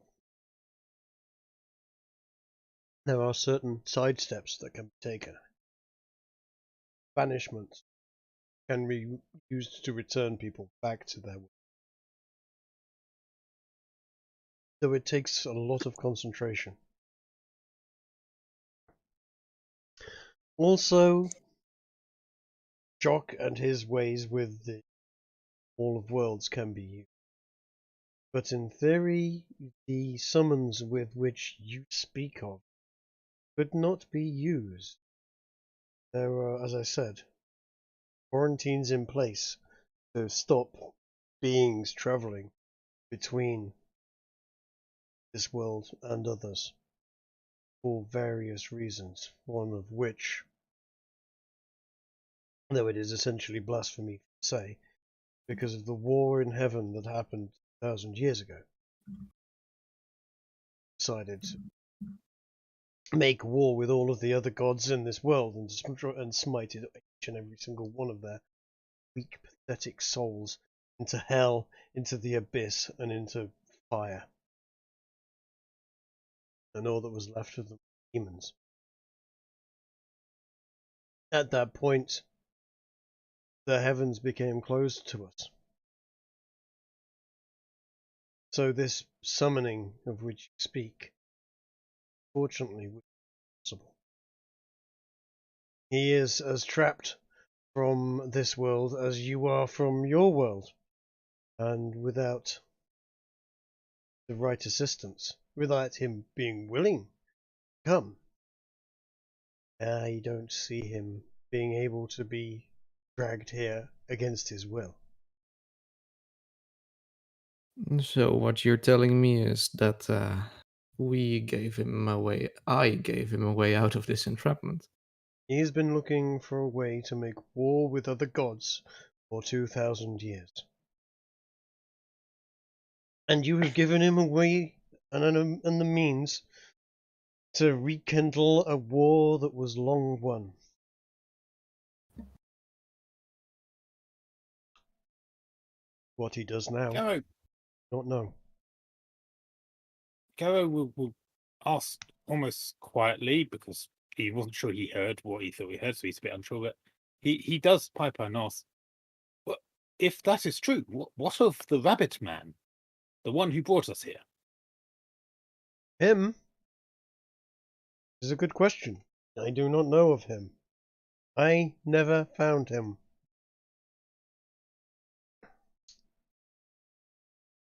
there are certain side steps that can be taken. Banishment can be used to return people back to their world. So it takes a lot of concentration. Also, Jock and his ways with the Wall of Worlds can be used. But in theory, the summons with which you speak of could not be used. There are, as I said, quarantines in place to stop beings travelling between this world and others for various reasons, one of which, though it is essentially blasphemy to say, because of the war in heaven that happened 1,000 years ago, decided to make war with all of the other gods in this world and smited each and every single one of their weak, pathetic souls into hell, into the abyss, and into fire. And all that was left of them were demons. At that point, the heavens became closed to us. So this summoning of which you speak, fortunately, was possible. He is as trapped from this world as you are from your world, and without the right assistance, without him being willing to come, I don't see him being able to be dragged here against his will. So what you're telling me is that we gave him a way. I gave him a way out of this entrapment. He's been looking for a way to make war with other gods for 2,000 years. And you have given him a way and the means to rekindle a war that was long won. What he does now, Garo, don't know. Garo will ask almost quietly because he wasn't sure he heard what he thought he heard, so he's a bit unsure. But he does pipe and ask, "Well, if that is true, what of the rabbit man, the one who brought us here?" Him is a good question. I do not know of him. I never found him.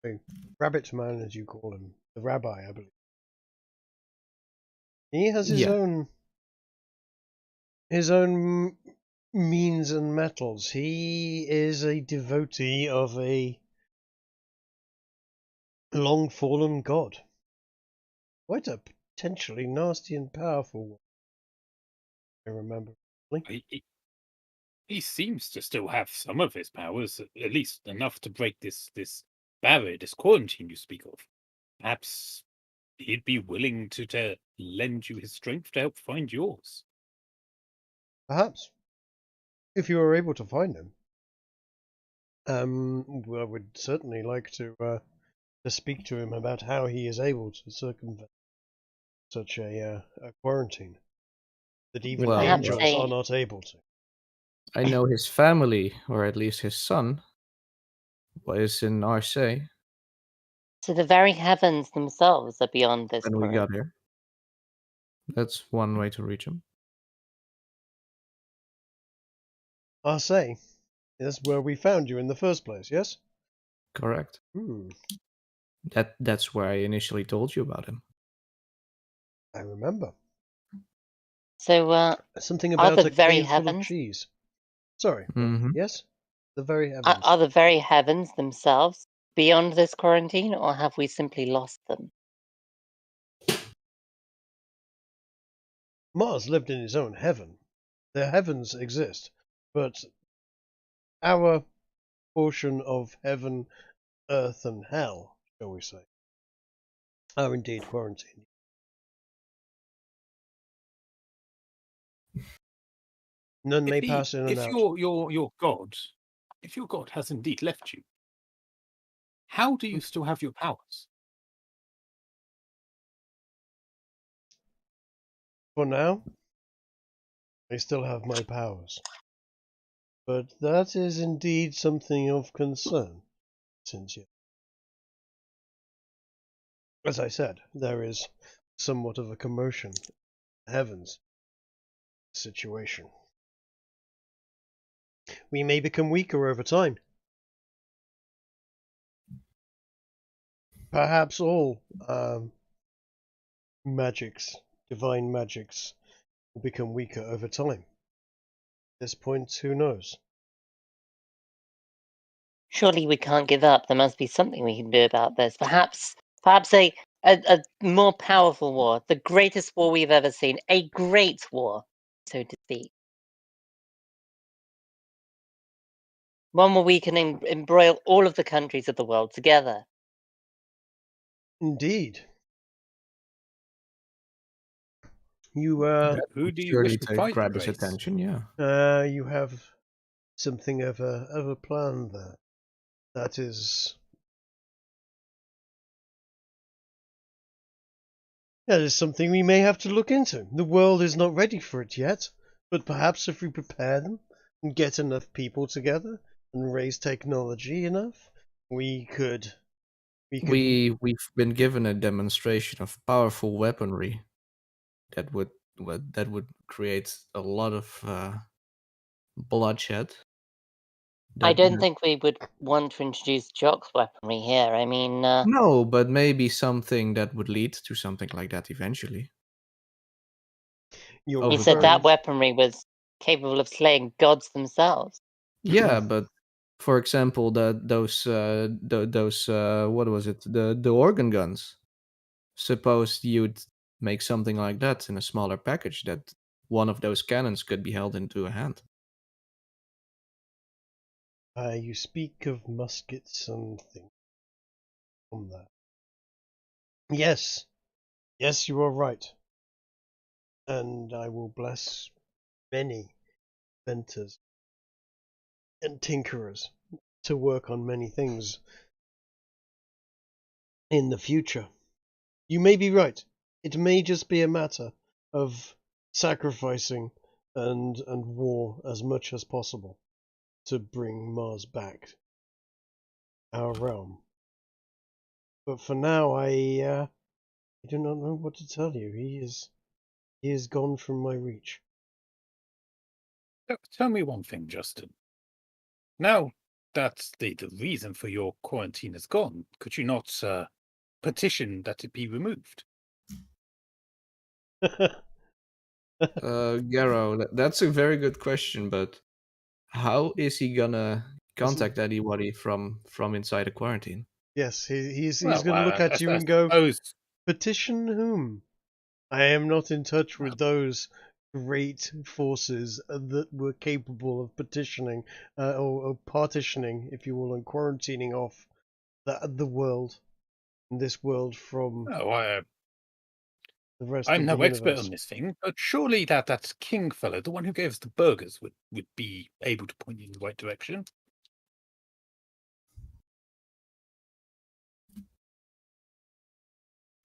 The rabbit man, as you call him, the rabbi, I believe. He has his own means and metals. He is a devotee of a long fallen god. Quite a potentially nasty and powerful one, I remember. He seems to still have some of his powers, at least enough to break this barrier, this quarantine you speak of. Perhaps he'd be willing to lend you his strength to help find yours. Perhaps. If you are able to find him. I would certainly like to speak to him about how he is able to circumvent such a quarantine that even Well, angels Perhaps are not able to. I know his family, or at least his son, was in Marseille So the very heavens themselves are beyond this when we got quarantine. here. That's one way to reach him. Marseille is where we found you in the first place, yes? Correct. That's where I initially told you about him. I remember. So Something are about the a very cave full of heavens cheese. Sorry. Mhm. Yes? The very heavens. are the very heavens themselves beyond this quarantine, or have we simply lost them? Mars lived in his own heaven. The heavens exist, but our portion of heaven, earth, and hell, shall we say, are indeed quarantined. None may pass in and If out. your god if your god has indeed left you, how do you still have your powers? For now, I still have my powers. But that is indeed something of concern, since yet. As I said, there is somewhat of a commotion in the heavens situation. We may become weaker over time. Perhaps all magics, divine magics, will become weaker over time. At this point, who knows? Surely we can't give up. There must be something we can do about this. Perhaps a more powerful war, the greatest war we've ever seen, a great war, so to speak. One where we can embroil all of the countries of the world together. Indeed. You Who do you Surely wish to to fight, grab his Grace? attention, yeah. you have something of a plan there. That is something we may have to look into. The world is not ready for it yet, but perhaps if we prepare them and get enough people together and raise technology enough, we could. We've been given a demonstration of powerful weaponry that would create a lot of bloodshed. I don't think we would want to introduce Jock's weaponry here. I mean, No, but maybe something that would lead to something like that eventually. You're he said time. that weaponry was capable of slaying gods themselves. Yeah, but for example, those what was it? The organ guns. Suppose you'd make something like that in a smaller package that one of those cannons could be held into a hand. You speak of muskets and things on that. Yes, you are right. And I will bless many inventors and tinkerers to work on many things in the future. You may be right. It may just be a matter of sacrificing and war as much as possible to bring Mars back our realm. But for now, I do not know what to tell you. He is gone from my reach. Tell me one thing, Justin. Now that the reason for your quarantine is gone, could you not petition that it be removed? Garrow, that's a very good question, but how is he gonna contact anybody from inside a quarantine? Yes, he's Well, going to look at you and go, suppose... petition whom? I am not in touch with those great forces that were capable of petitioning or partitioning, if you will, and quarantining off the world, this world from Oh, the rest I'm of the no expert universe. on this thing, but surely that king fellow, the one who gave us the burgers, would be able to point you in the right direction.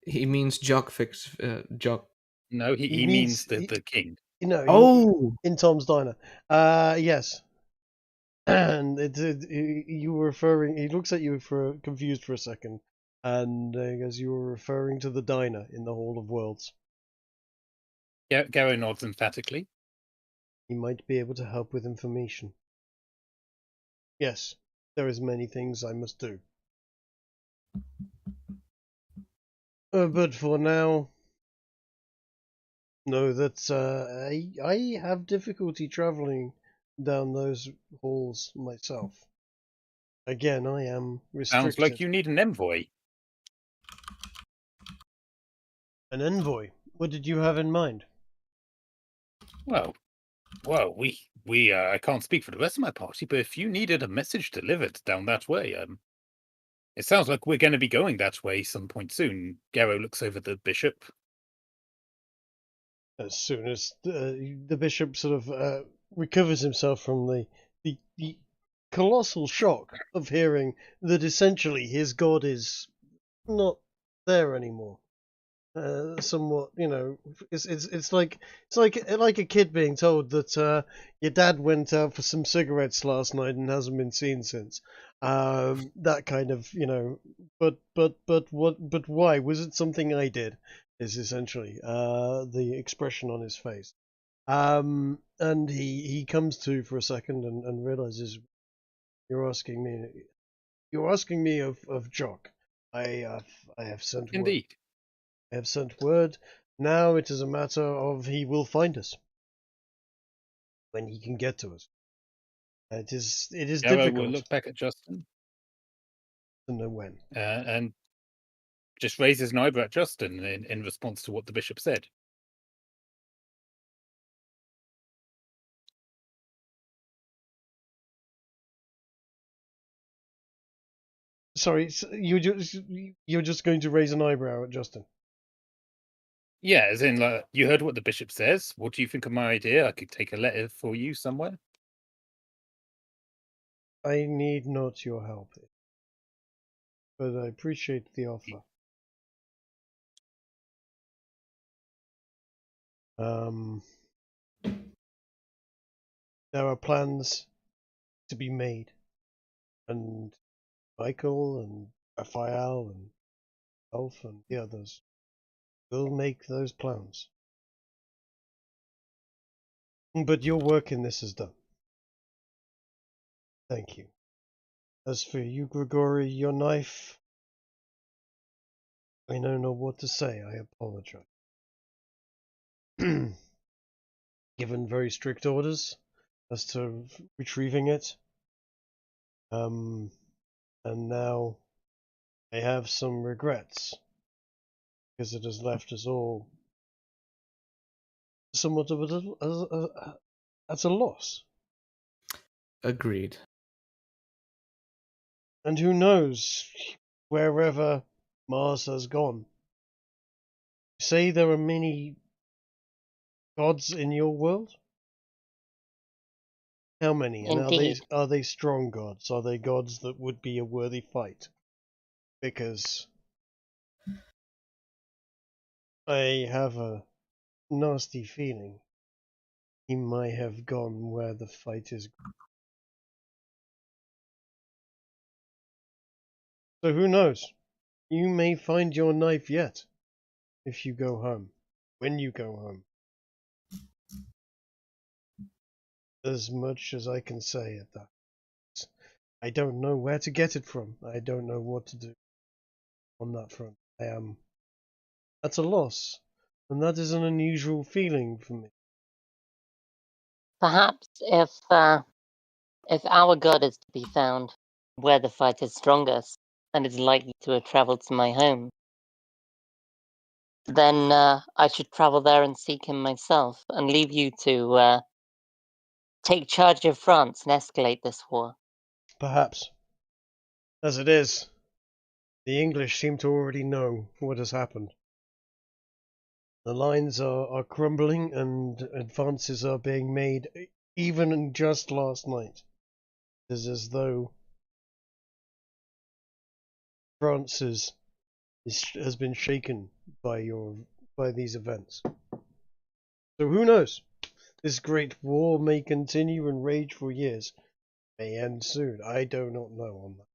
He means Jock fix Jock. No, he means the king. You in Tom's Diner. Yes. And you were referring. He looks at you for confused for a second, and he goes, "You were referring to the diner in the Hall of Worlds." Garrow nods emphatically. He might be able to help with information. Yes, there is many things I must do. But for now, know that I have difficulty traveling down those halls myself. Again, I am restricted. Sounds like you need an envoy. An envoy? What did you have in mind? Well, we I can't speak for the rest of my party, but if you needed a message delivered down that way, it sounds like we're going to be going that way some point soon. Garrow looks over the bishop. As soon as the bishop sort of recovers himself from the colossal shock of hearing that essentially his god is not there anymore. Somewhat, it's like a kid being told that your dad went out for some cigarettes last night and hasn't been seen since. That kind of, but why was it something I did? Is essentially the expression on his face. And he comes to for a second and realizes you're asking me of Jock. I have sent word. Indeed. I have sent word. Now it is a matter of he will find us when he can get to us. It is Yarrow difficult will look back at Justin to know when. and just raises an eyebrow at Justin in response to what the bishop said. Sorry, you're just going to raise an eyebrow at Justin. Yeah, as in, like, you heard what the bishop says. What do you think of my idea? I could take a letter for you somewhere. I need not your help, but I appreciate the offer. There are plans to be made, and Michael and Raphael and Elf and the others will make those plans. But your work in this is done. Thank you. As for you, Grigori, your knife, I don't know what to say. I apologize. Given very strict orders as to retrieving it. And now I have some regrets because it has left us all somewhat of at a loss. Agreed. And who knows, wherever Mars has gone. You say there are many gods in your world? How many? And Indeed. are they strong gods? Are they gods that would be a worthy fight? Because I have a nasty feeling he might have gone where the fight is. So who knows? You may find your knife yet, if you go home. When you go home. As much as I can say at that. I don't know where to get it from. I don't know what to do on that front. I am at a loss, and that is an unusual feeling for me. Perhaps if our god is to be found where the fight is strongest and is likely to have travelled to my home, then I should travel there and seek him myself and leave you to take charge of France and escalate this war. Perhaps. As it is, the English seem to already know what has happened. The lines are crumbling and advances are being made even just last night. It is as though France has been shaken by these events. So who knows? This great war may continue and rage for years. May end soon. I do not know on that.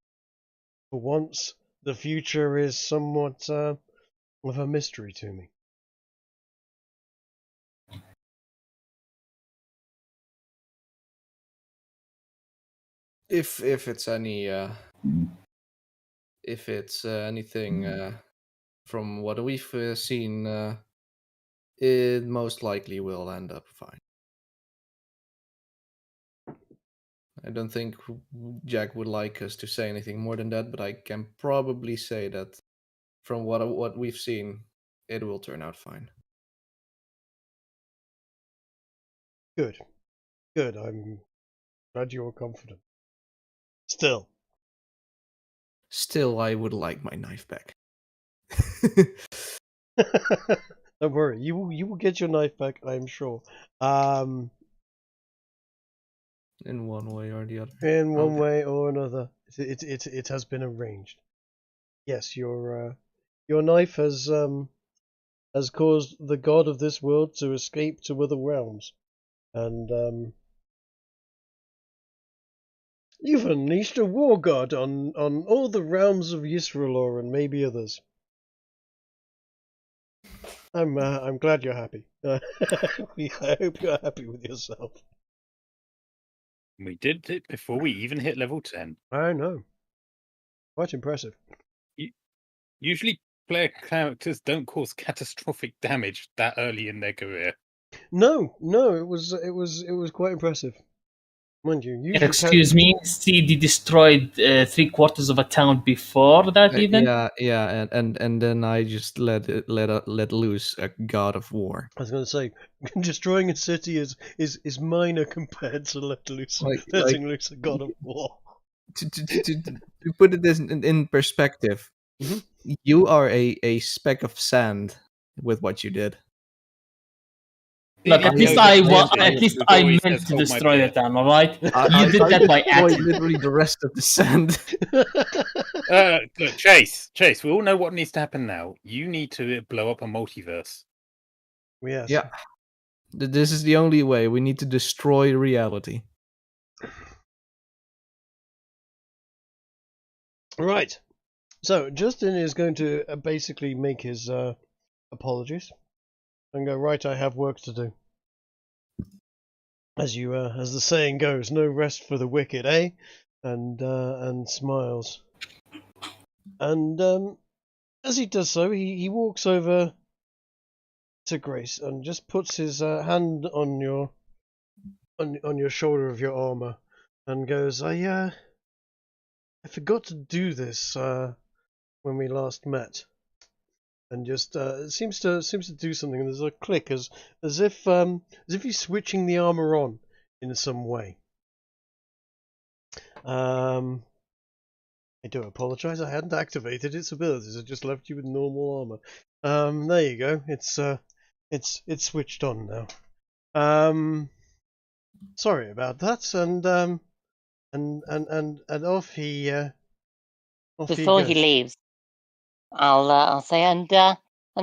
For once, the future is somewhat of a mystery to me. If it's anything from what we've seen, it most likely will end up fine. I don't think Jack would like us to say anything more than that, but I can probably say that from what we've seen, it will turn out fine. Good. Good. I'm glad you're confident. Still, I would like my knife back. don't worry. You will get your knife back, I am sure. in one way or the other. In one Okay. way or another, it has been arranged. Yes, your knife has caused the god of this world to escape to other realms, and you've unleashed a war god on all the realms of Yesrallaw and maybe others. I'm glad you're happy. I hope you're happy with yourself. We did it before we even hit level 10. I know. Quite impressive. Usually, player characters don't cause catastrophic damage that early in their career. No, it was quite impressive. Mind you, usually Excuse me, CD destroyed 3/4 of a town before that even? Yeah, and then I just let loose a god of war. I was going to say, destroying a city is minor compared to letting loose a god of war. To put it in perspective, Mhm. you are a speck of sand with what you did. Look, at least I meant to destroy the town, alright? You did I that by destroyed accident. literally the rest of the sand. Look, Chase, we all know what needs to happen now. You need to blow up a multiverse. Yes. Yeah. This is the only way. We need to destroy reality. Right. So Justin is going to basically make his apologies and go, right, I have work to do. As the saying goes, no rest for the wicked, eh? And smiles. And as he does so, he walks over to Grace and just puts his hand on your shoulder of your armor and goes, I forgot to do this when we last met. And just seems to do something. And there's a click as if he's switching the armor on in some way. I do apologize. I hadn't activated its abilities. I just left you with normal armor. There you go. It's switched on now. Sorry about that. And off he Before goes. he leaves, I'll say, and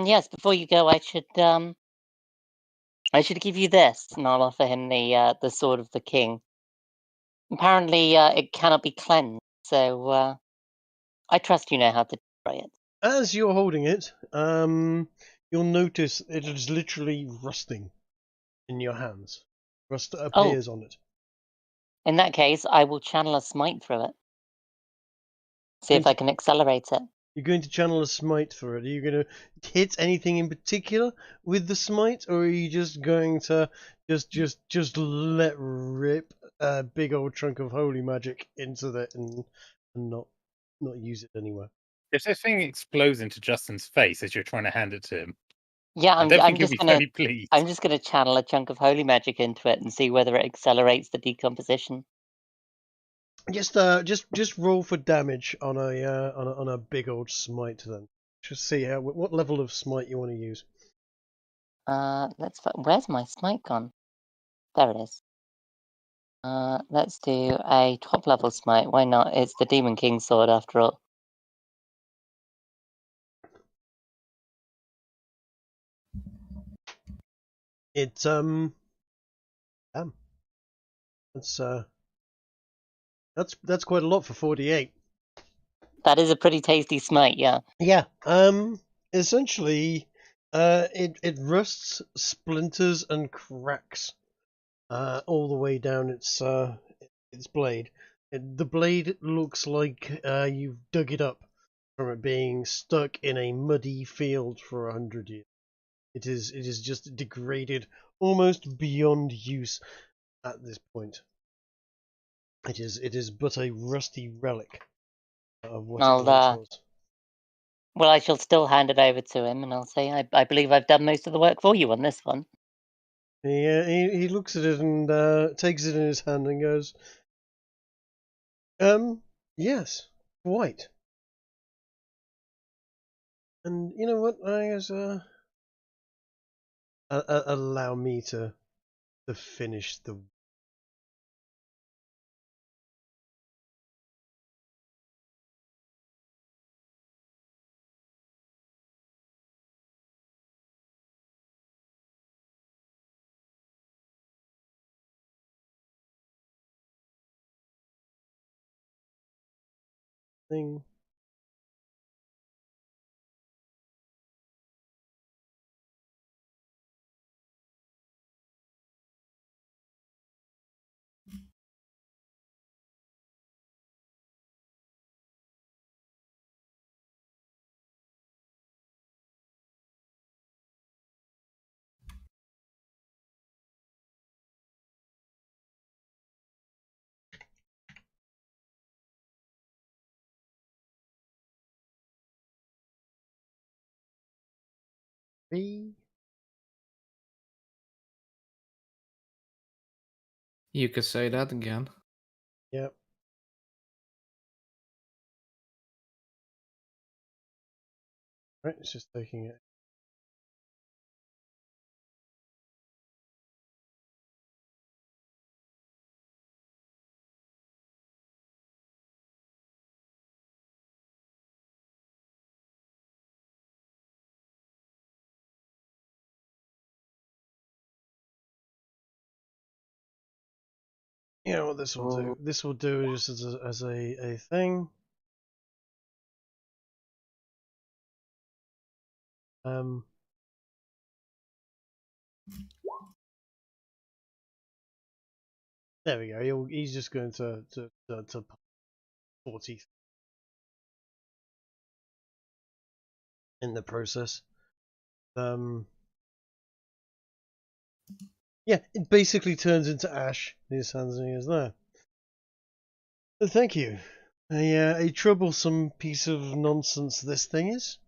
yes, before you go, I should give you this, and I'll offer him the sword of the king. Apparently, it cannot be cleansed, so I trust you know how to destroy it. As you're holding it, you'll notice it is literally rusting in your hands. Rust appears on it. In that case, I will channel a smite through it. See if I can accelerate it. You're going to channel a smite for it. Are you going to hit anything in particular with the smite, or are you just going to just let rip a big old chunk of holy magic into that and not use it anywhere? If this thing explodes into Justin's face as you're trying to hand it to him, Yeah, I don't think he'll be very pleased. I'm just gonna channel a chunk of holy magic into it and see whether it accelerates the decomposition. Just roll for damage on a big old smite then. Just see what level of smite you want to use. Where's my smite gone? There it is. Let's do a top level smite. Why not? It's the Demon King sword after all. It's damn. That's quite a lot for 48. That is a pretty tasty smite, yeah. Yeah. Essentially, it rusts, splinters, and cracks, all the way down its blade. The blade looks like you've dug it up from it being stuck in a muddy field for 100 years. It is just degraded almost beyond use at this point. It is but a rusty relic of what it once was. Well, I shall still hand it over to him, and I'll say, I believe I've done most of the work for you on this one. He looks at it and takes it in his hand and goes, yes, quite. And you know what? I guess allow me to finish the thing. B. You could say that again. Yep. Right, it's just taking it. You know what this will do? This will do just as a thing. There we go. He's just going to 40 in the process. Yeah, it basically turns into ash. His hands and ears there. Thank you. A troublesome piece of nonsense this thing is.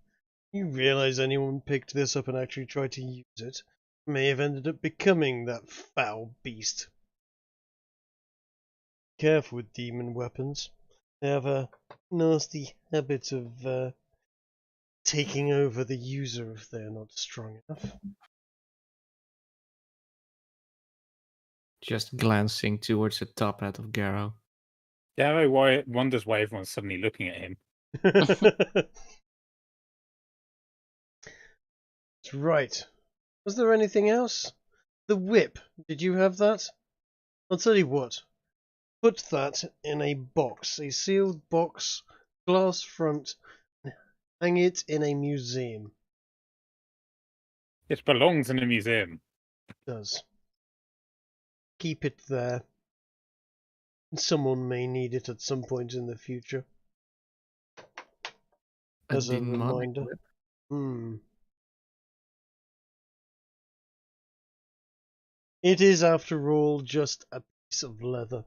You realize anyone picked this up and actually tried to use it may have ended up becoming that foul beast. Careful with demon weapons. They have a nasty habit of taking over the user if they're not strong enough. Just glancing towards the top hat of Garrow. Garrow wonders why everyone's suddenly looking at him. That's right. Was there anything else? The whip. Did you have that? I'll tell you what. Put that in a box, a sealed box, glass front, and hang it in a museum. It belongs in a museum. It does. Keep it there. Someone may need it at some point in the future. As a reminder. It is, after all, just a piece of leather.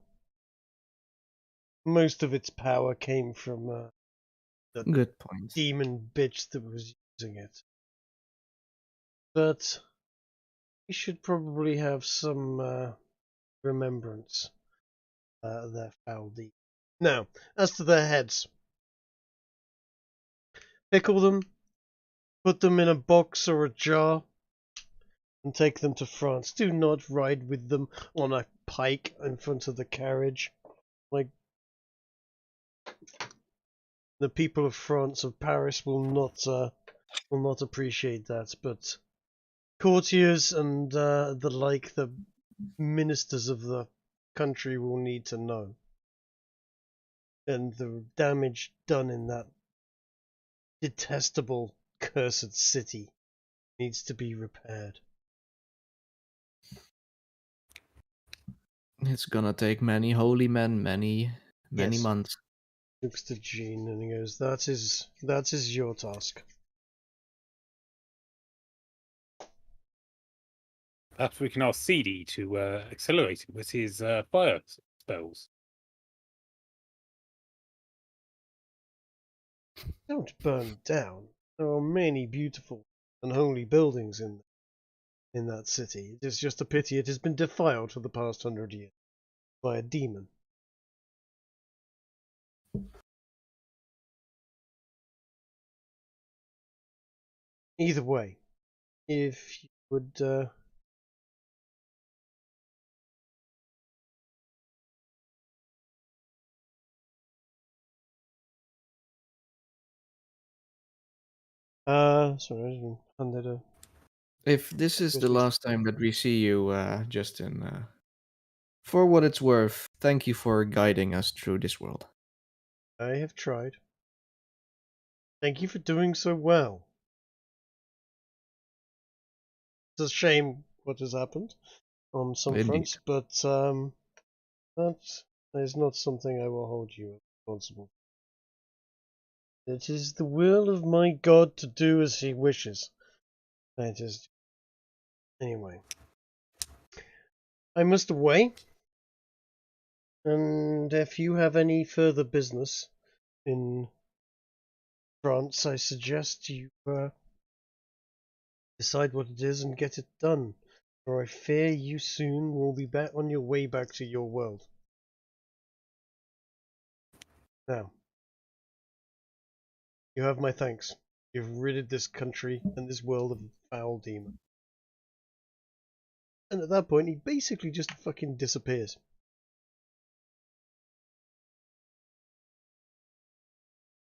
Most of its power came from the Good point. demon bitch that was using it. But we should probably have some remembrance of their foul deed. Now, as to their heads, pickle them, put them in a box or a jar, and take them to France. Do not ride with them on a pike in front of the carriage. Like, the people of France, of Paris, will not appreciate that. But courtiers and the like, the ministers of the country will need to know. And the damage done in that detestable, cursed city needs to be repaired. It's gonna take many holy men, many Yes. months. Looks to Jean and he goes, that is your task. Perhaps we can ask CD to accelerate it with his fire spells. Don't burn it down. There are many beautiful and holy buildings in that city. It is just a pity it has been defiled for the past 100 years by a demon. Either way, if you would sorry, I didn't handed a If this is the Yes, last time that we see you, Justin, for what it's worth, thank you for guiding us through this world. I have tried. Thank you for doing so well. It's a shame what has happened on some Indeed. fronts, but that is not something I will hold you responsible for. It is the will of my God to do as he wishes. I just... Anyway. I must away. And if you have any further business in France, I suggest you decide what it is and get it done. For I fear you soon will be back on your way back to your world. Now, you have my thanks. You've ridded this country and this world of a foul demon. And at that point, he basically just fucking disappears.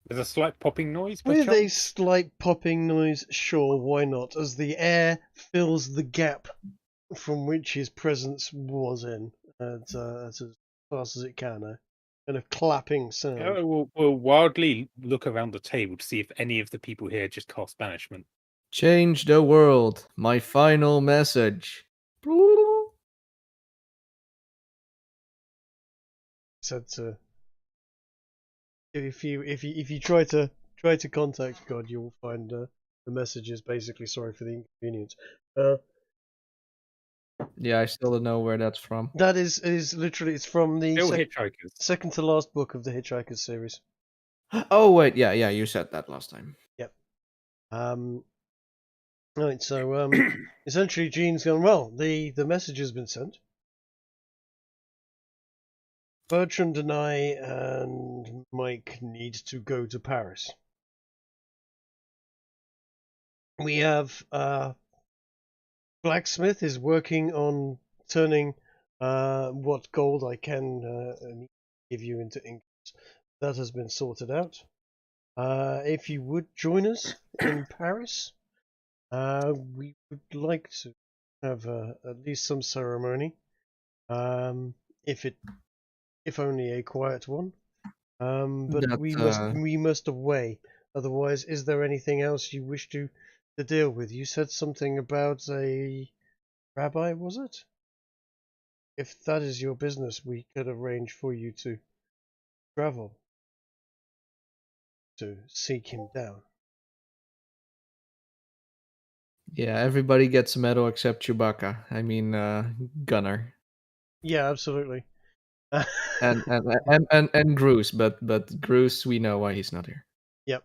There's a slight popping noise. With a slight popping noise, sure, why not? As the air fills the gap from which his presence was in, as fast as it can. Kind of clapping sound. We'll wildly look around the table to see if any of the people here just cast banishment. Change the world. My final message. Said to if you try to contact God, you will find the message is basically sorry for the inconvenience. Yeah, I still don't know where that's from. That is literally it's from the Still Hitchhikers. second to last book of the Hitchhikers series. Oh wait, yeah, you said that last time. Yep. Right, so essentially Gene's gone, well, the message has been sent. Bertrand and I and Mike need to go to Paris. We have Blacksmith is working on turning what gold I can give you into ingots. That has been sorted out. If you would join us in Paris, we would like to have at least some ceremony. If only a quiet one. But we must away. Otherwise, is there anything else you wish to deal with? You said something about a rabbi, was it? If that is your business, we could arrange for you to travel to seek him down. Yeah, everybody gets a medal except Chewbacca. I mean, Gunner. Yeah, absolutely. and Groose, but Groose, we know why he's not here. Yep.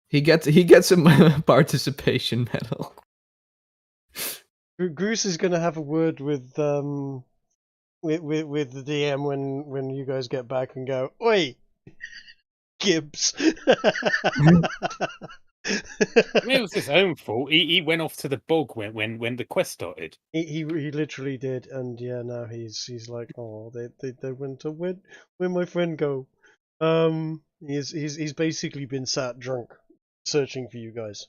He gets a participation medal. Groose is going to have a word with the DM when you guys get back and go, oi, Gibbs. I mean, it was his own fault. He went off to the bog when the quest started. He literally did, and yeah, now he's like, oh, they went to where my friend go. He's basically been sat drunk, searching for you guys,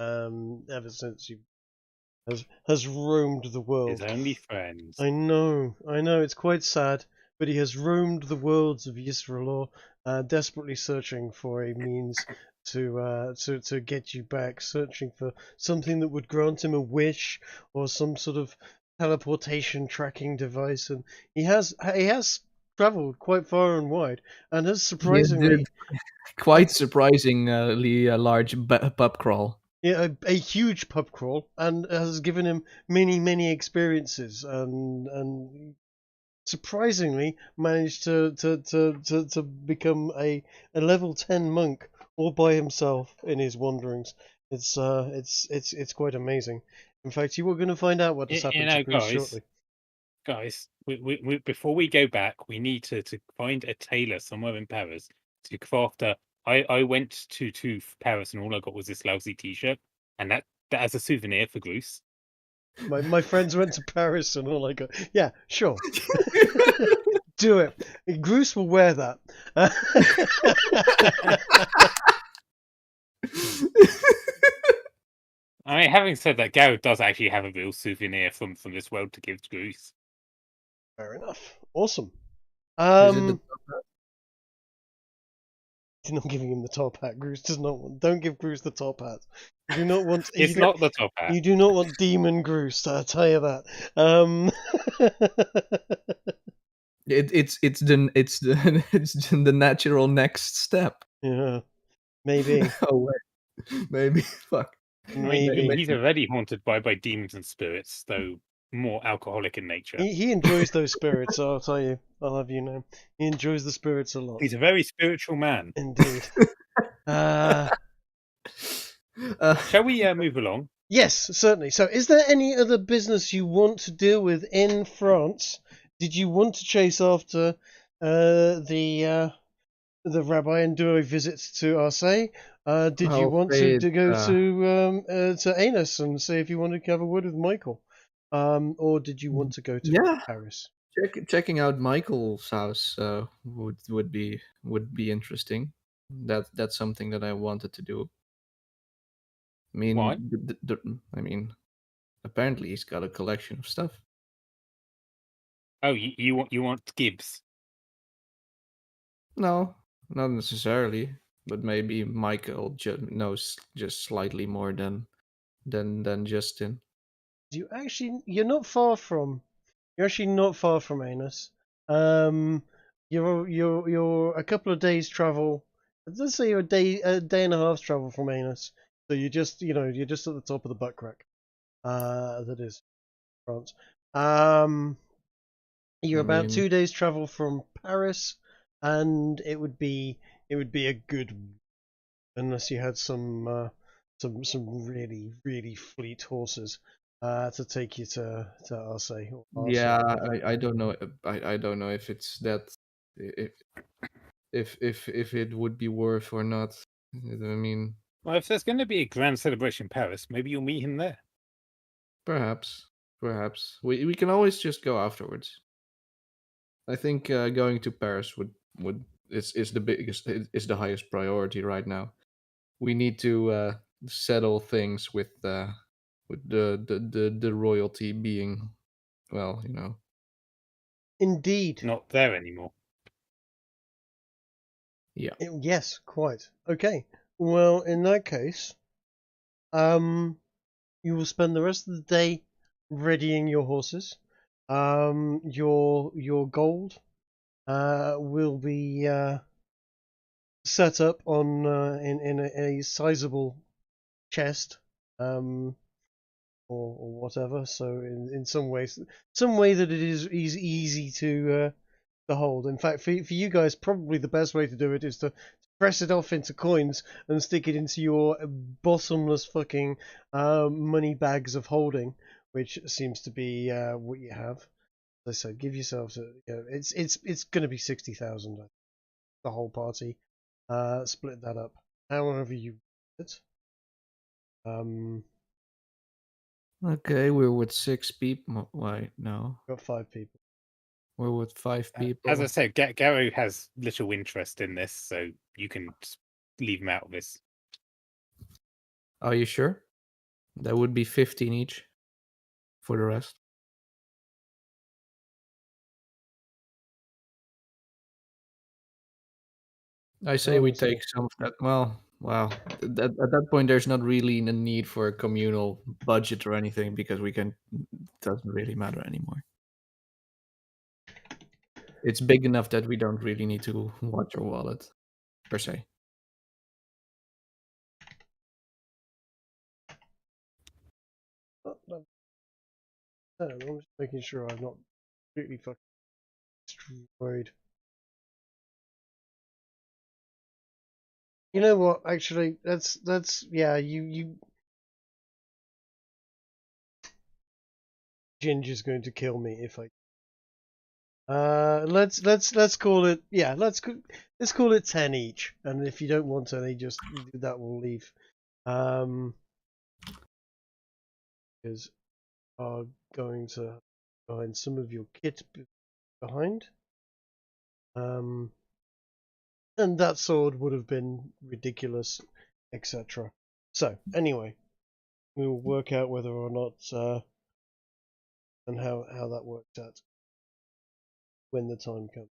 ever since you has roamed the world. His only friends. I know, it's quite sad, but he has roamed the worlds of Yesrallaw, desperately searching for a means to get you back, searching for something that would grant him a wish or some sort of teleportation tracking device, and he has travelled quite far and wide, and has surprisingly quite surprisingly large pub crawl. Yeah, a huge pub crawl, and has given him many experiences, and surprisingly managed to become a level 10 monk all by himself in his wanderings. It's quite amazing. In fact, you are going to find out what has happened to Bruce shortly. Guys, we before we go back, we need to find a tailor somewhere in Paris to craft a. I went to Paris and all I got was this lousy T-shirt, and that as a souvenir for Bruce. My friends went to Paris and all I got. Yeah, sure. Do it. Bruce will wear that. I mean, having said that, Garrett does actually have a real souvenir from this world to give to Bruce. Fair enough. Awesome. Is it the He's not giving him the top hat. Groose does not want. Don't give Groose the top hat. You do not want. It's not the top hat. You do not want Demon Groose. I'll tell you that. it's the it's the natural next step. Yeah, maybe. Oh wait, maybe I fuck. mean, Maybe. he's already haunted by demons and spirits, though more alcoholic in nature. He enjoys those spirits. I'll tell you. I'll have you know. He enjoys the spirits a lot. He's a very spiritual man. Indeed. Shall we move along? Yes, certainly. So, is there any other business you want to deal with in France? Did you want to chase after the rabbi and do a visit to Arcey? Did you want to go to Anus and see if you wanted to have a word with Michael? Or did you want to go to Paris? Checking out Michael's house would be interesting. That's something that I wanted to do. I mean, why? I mean, apparently he's got a collection of stuff. Oh, you want Gibbs? No, not necessarily, but maybe Michael knows just slightly more than Justin. You're actually not far from Anus. You're a couple of days travel. Let's say you're a day and a half's travel from Anus. So you're just at the top of the butt crack. That is France. You're about 2 days travel from Paris, and it would be a good, unless you had some really really fleet horses to take you to Arcey. Yeah, I don't know. I don't know if it's that if it would be worth or not. I mean, well, if there's going to be a grand celebration in Paris, maybe you'll meet him there. Perhaps we can always just go afterwards. I think going to Paris is the biggest, is the highest priority right now. We need to settle things with the royalty being, well, you know. Indeed. Not there anymore. Yeah. Yes, quite. Okay. Well, in that case, you will spend the rest of the day readying your horses. Your gold will be set up on in a sizable chest, or whatever. So in some way that it is easy to hold. In fact, for you guys, probably the best way to do it is to press it off into coins and stick it into your bottomless fucking money bags of holding, which seems to be what you have. As I said, give yourselves it's going to be 60,000. The whole party. Split that up however you want it. Okay, we're with 6 people. Wait, no. Got 5 people. We're with 5 people. As I said, Garrow has little interest in this, so you can just leave him out of this. Are you sure? That would be 15 each for the rest. I say we take some of that. Well, wow. At that point, there's not really a need for a communal budget or anything because it doesn't really matter anymore. It's big enough that we don't really need to watch our wallet, per se. I'm just making sure I'm not completely fucking destroyed. You know what? Actually, that's yeah. You Ginger's going to kill me if I. Let's call it let's call it 10 each, and if you don't want any, just that will leave. Because are going to find some of your kit behind. And that sword would have been ridiculous, etc. So anyway, we will work out whether or not and how that works out. when the time comes.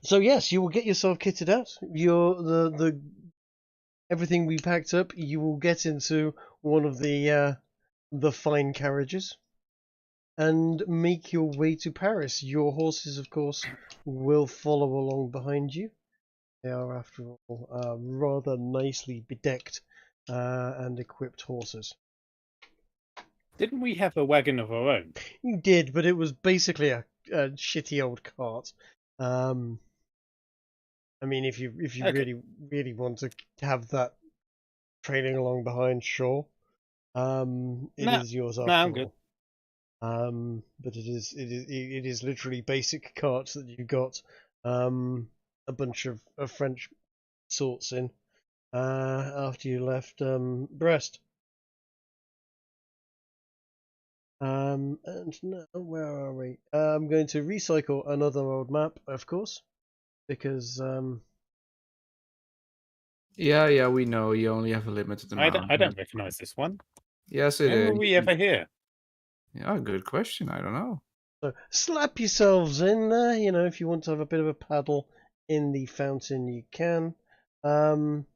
So yes, you will get yourself kitted out. The everything we packed up. You will get into one of the fine carriages and make your way to Paris. Your horses, of course, will follow along behind you. They are, after all, rather nicely bedecked and equipped horses. Didn't we have a wagon of our own? You did, but it was basically a shitty old cart. I mean, if you Okay. really want to have that trailing along behind, sure. It is yours No, I'm after good. all. But it is literally basic carts that you got a bunch of French sorts in after you left Brest. And now, where are we? I'm going to recycle another old map, of course, because Yeah, we know you only have a limited amount. I don't recognise this one. Yes, it When is. were we ever here? Yeah, good question. I don't know. so slap yourselves in there. You know, if you want to have a bit of a paddle in the fountain, you can. Don't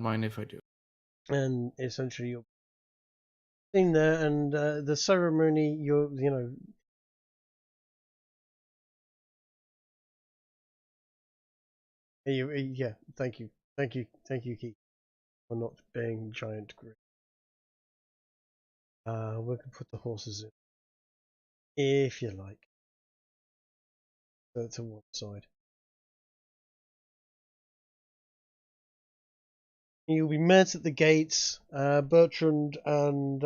mind if I do. And essentially you're in there, and the ceremony, yeah, thank you, Kiki, for not being giant grit. We can put the horses in, if you like, to one side. You'll be met at the gates, Bertrand and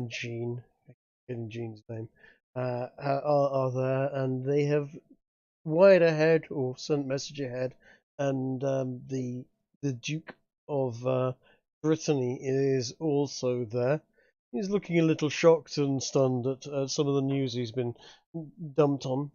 Jean, getting Jean's name, are there, and they have wired ahead or sent message ahead, and the Duke of Brittany is also there. He's looking a little shocked and stunned at some of the news he's been dumped on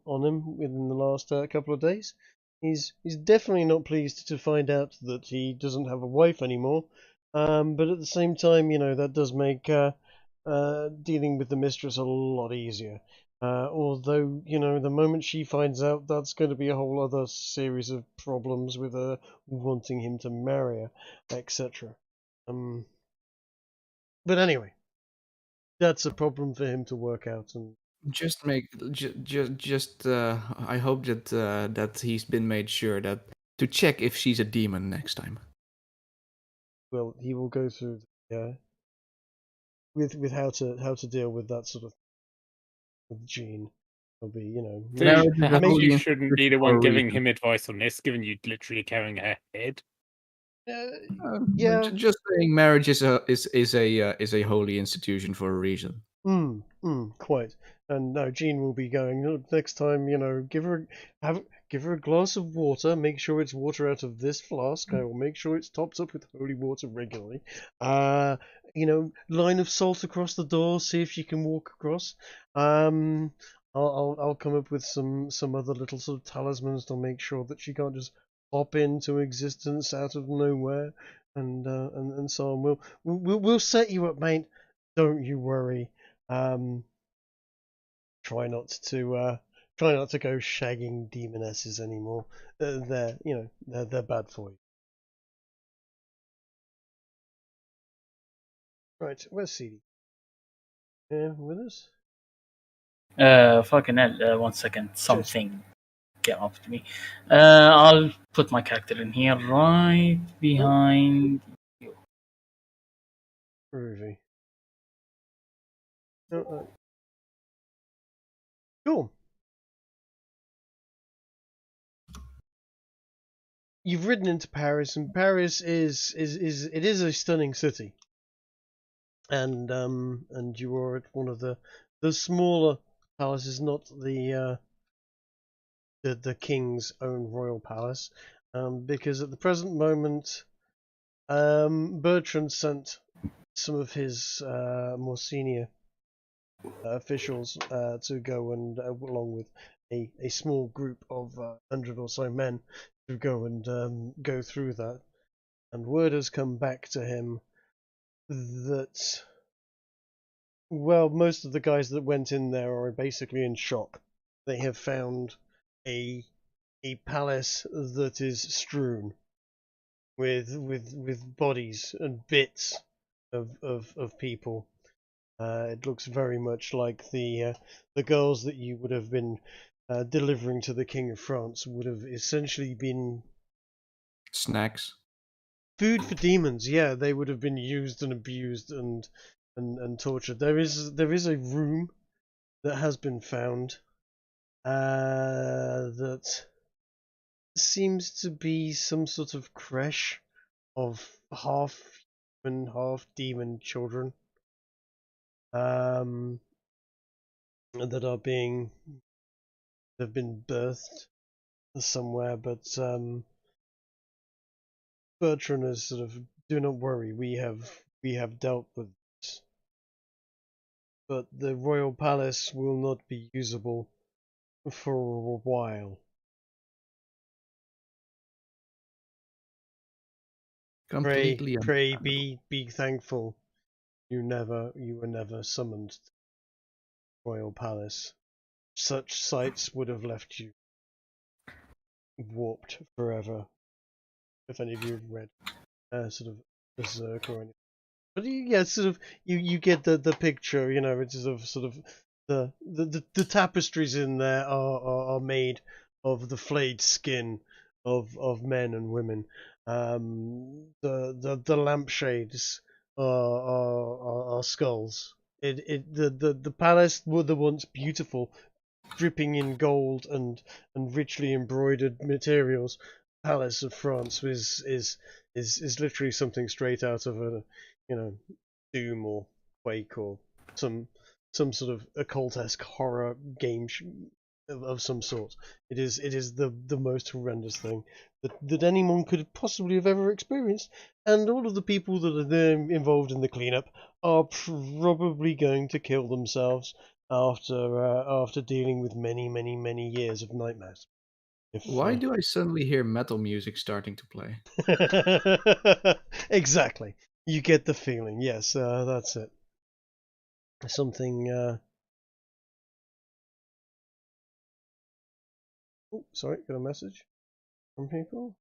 him within the last couple of days. He's definitely not pleased to find out that he doesn't have a wife anymore. But at the same time, that does make dealing with the mistress a lot easier. Although, the moment she finds out, that's going to be a whole other series of problems with her wanting him to marry her, etc. But anyway, that's a problem for him to work out. And Just I hope that he's been made sure that to check if she's a demon next time. well, he will go through with how to deal with that sort of with Jean. It'll be, Marriage is a Perhaps holy you shouldn't be institution the for a one giving reason. him advice on this, given you literally carrying her head. Yeah. Just saying, marriage is a holy institution for a reason. Quite. And no, Jean will be going. "Look, next time, give her a glass of water. Make sure it's water out of this flask. I will make sure it's topped up with holy water regularly. Line of salt across the door. See if she can walk across. I'll come up with some other little sort of talismans to make sure that she can't just pop into existence out of nowhere, and so on. We'll set you up, mate. Don't you worry. Try not to go shagging demonesses anymore. They're bad for you. Right, where's CD? With us? Fucking hell, 1 second. Something came up to me. I'll put my character in here right behind you. Groovy. Cool. You've ridden into Paris, and Paris is a stunning city. And you are at one of the smaller palaces, not the king's own royal palace, because at the present moment, Bertrand sent some of his more senior officials to go and, along with a small group of 100 or so men, to go and go through that. and word has come back to him that, well, most of the guys that went in there are basically in shock. They have found a palace that is strewn with bodies and bits of people. It looks very much like the girls that you would have been delivering to the King of France would have essentially been Snacks. food for demons. Yeah, they would have been used and abused and tortured. There is a room that has been found that seems to be some sort of creche of half human, half demon children that have been birthed somewhere, but Bertrand is sort of, do not worry, we have dealt with this. But the royal palace will not be usable for a while. Completely. Pray be thankful you were never summoned to the royal palace. Such sights would have left you warped forever. If any of you have read sort of Berserk or anything. But yeah, sort of you get the picture, you know, it's sort of the tapestries in there are made of the flayed skin of men and women. The lampshades are skulls. The palace were the once beautiful, dripping in gold and richly embroidered materials. Palace of France is literally something straight out of a, you know, Doom or Quake or some sort of occult-esque horror game of some sort. It is the most horrendous thing that anyone could possibly have ever experienced, and all of the people that are there involved in the cleanup are probably going to kill themselves after dealing with many years of nightmares. Why do I suddenly hear metal music starting to play? Exactly. You get the feeling. Yes, that's it. Something. Oh, sorry, got a message from people.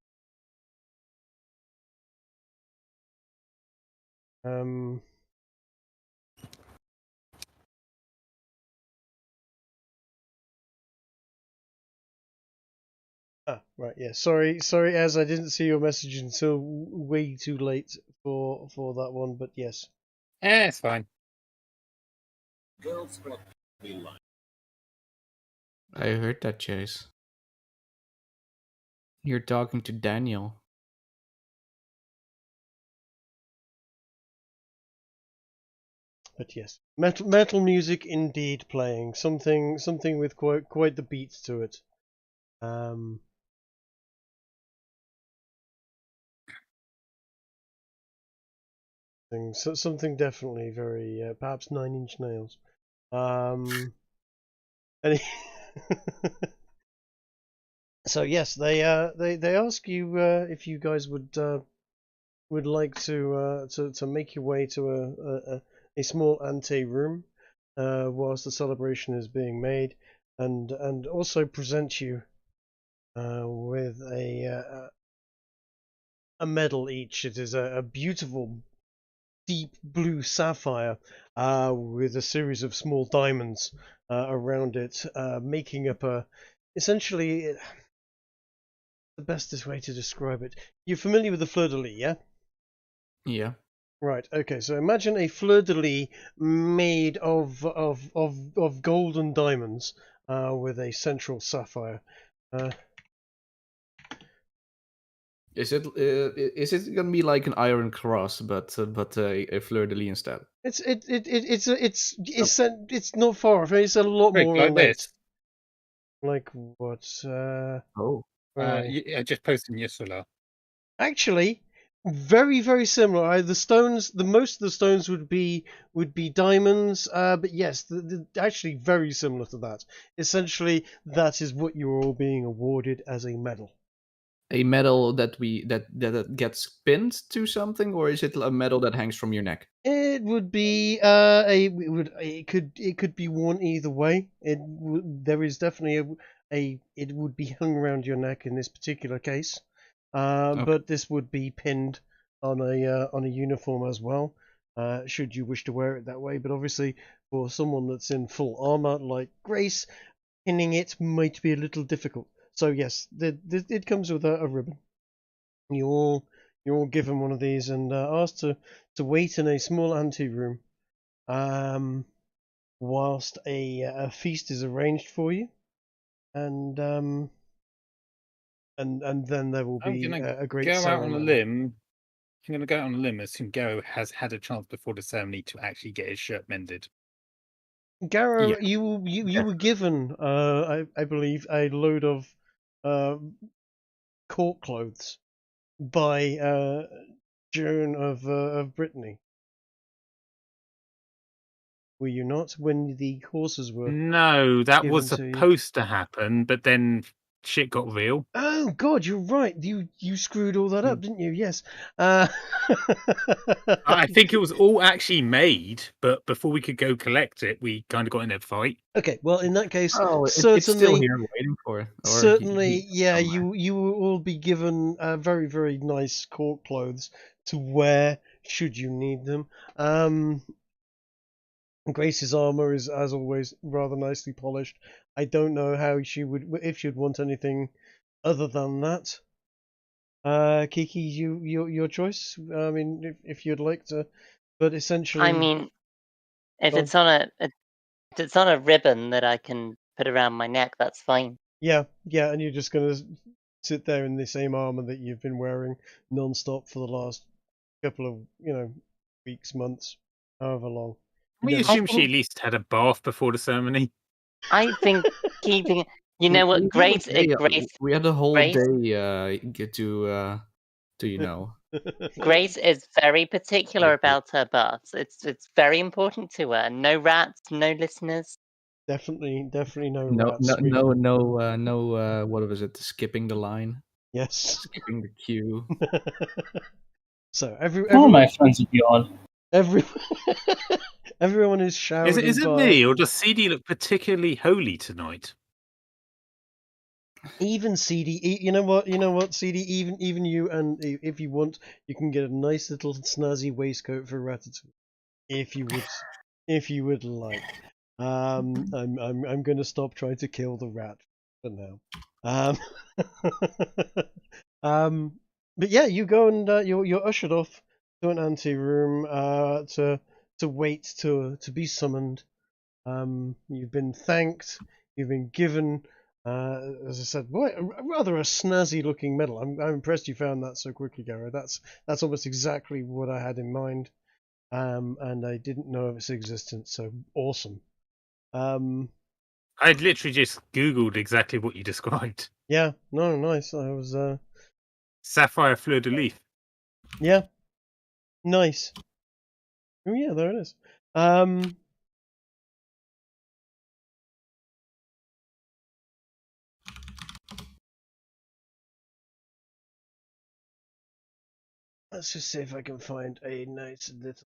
Right, yeah. Sorry, as I didn't see your message until way too late for that one, but yes. It's fine. I heard that, Chase. You're talking to Daniel. But yes, metal music indeed playing, something with quite the beats to it. Something definitely very perhaps 9 Inch Nails. So yes, they ask you if you guys would like to make your way to a small ante room whilst the celebration is being made, and also present you with a medal each. It is a beautiful deep blue sapphire with a series of small diamonds around it, making up essentially the bestest way to describe it. You're familiar with the fleur-de-lis, yeah? Yeah. Right. Okay. So imagine a fleur-de-lis made of gold and diamonds, with a central sapphire. Is it gonna be like an iron cross, but a fleur de lis instead? It's not far off. It's a lot Quick, more like ornate. this. Like what? Oh. I just posted in Yesrallaw. Actually, very similar. The stones, most of the stones would be diamonds, but yes, actually very similar to that. Essentially, that is what you're all being awarded as a medal. a medal that that gets pinned to something, or is it a medal that hangs from your neck? It would be it could be worn either way. There is definitely it would be hung around your neck in this particular case, Okay. but this would be pinned on a uniform as well. Should you wish to wear it that way, but obviously for someone that's in full armor like Grace, pinning it might be a little difficult. So yes, it comes with a ribbon. You're all given one of these and asked to wait in a small anteroom, whilst a feast is arranged for you, and then there will I'm be gonna a great go out on a ceremony. limb. I'm going to go out on a limb as soon Garo has had a chance before the ceremony to actually get his shirt mended. Garo, Yeah. you were given I believe a load of court clothes by Joan of Brittany. Were you not, when the horses were No, that given was to you? supposed to happen, but then shit got real. Oh God, you're right. You screwed all that up, didn't you? Yes. I think it was all actually made, but before we could go collect it, we kind of got in a fight. Okay, well, in that case, Oh, it's still certainly, here waiting for it. Or certainly, yeah, somewhere. you will all be given very, very nice court clothes to wear should you need them. Grace's armor is, as always, rather nicely polished. I don't know how she would, if she'd want anything other than that. Kiki, your choice. I mean, if you'd like to, but essentially, I mean, if Go on. it's on if it's on a ribbon that I can put around my neck, that's fine. yeah, and you're just gonna sit there in the same armor that you've been wearing non-stop for the last couple of weeks, months, however long. We Never- assume she think- at least had a bath before the ceremony. I think keeping. You know what? Grace. We had a whole Grace- day get to Grace is very particular Okay. about her baths. It's very important to her. No rats, no listeners. definitely no no rats. what was it? Skipping the line, Yes. skipping the queue. So All everyone, my friends with you all. everyone is showered Is in it bath. me, or does CD look particularly holy tonight? Even CD, you know what, CD, even you, and if you want, you can get a nice little snazzy waistcoat for Ratatouille, if you would like. I'm going to stop trying to kill the rat for now. But yeah, you go and you're ushered off to an anteroom to wait to be summoned. You've been thanked. You've been given, as I said, rather a snazzy looking medal. I'm impressed you found that so quickly, Garo. That's almost exactly what I had in mind, and I didn't know of its existence. So awesome. I'd literally just Googled exactly what you described. Yeah, no, nice. I was Sapphire fleur de lis. yeah, nice. Oh yeah, there it is. Let's just see if I can find a nice little.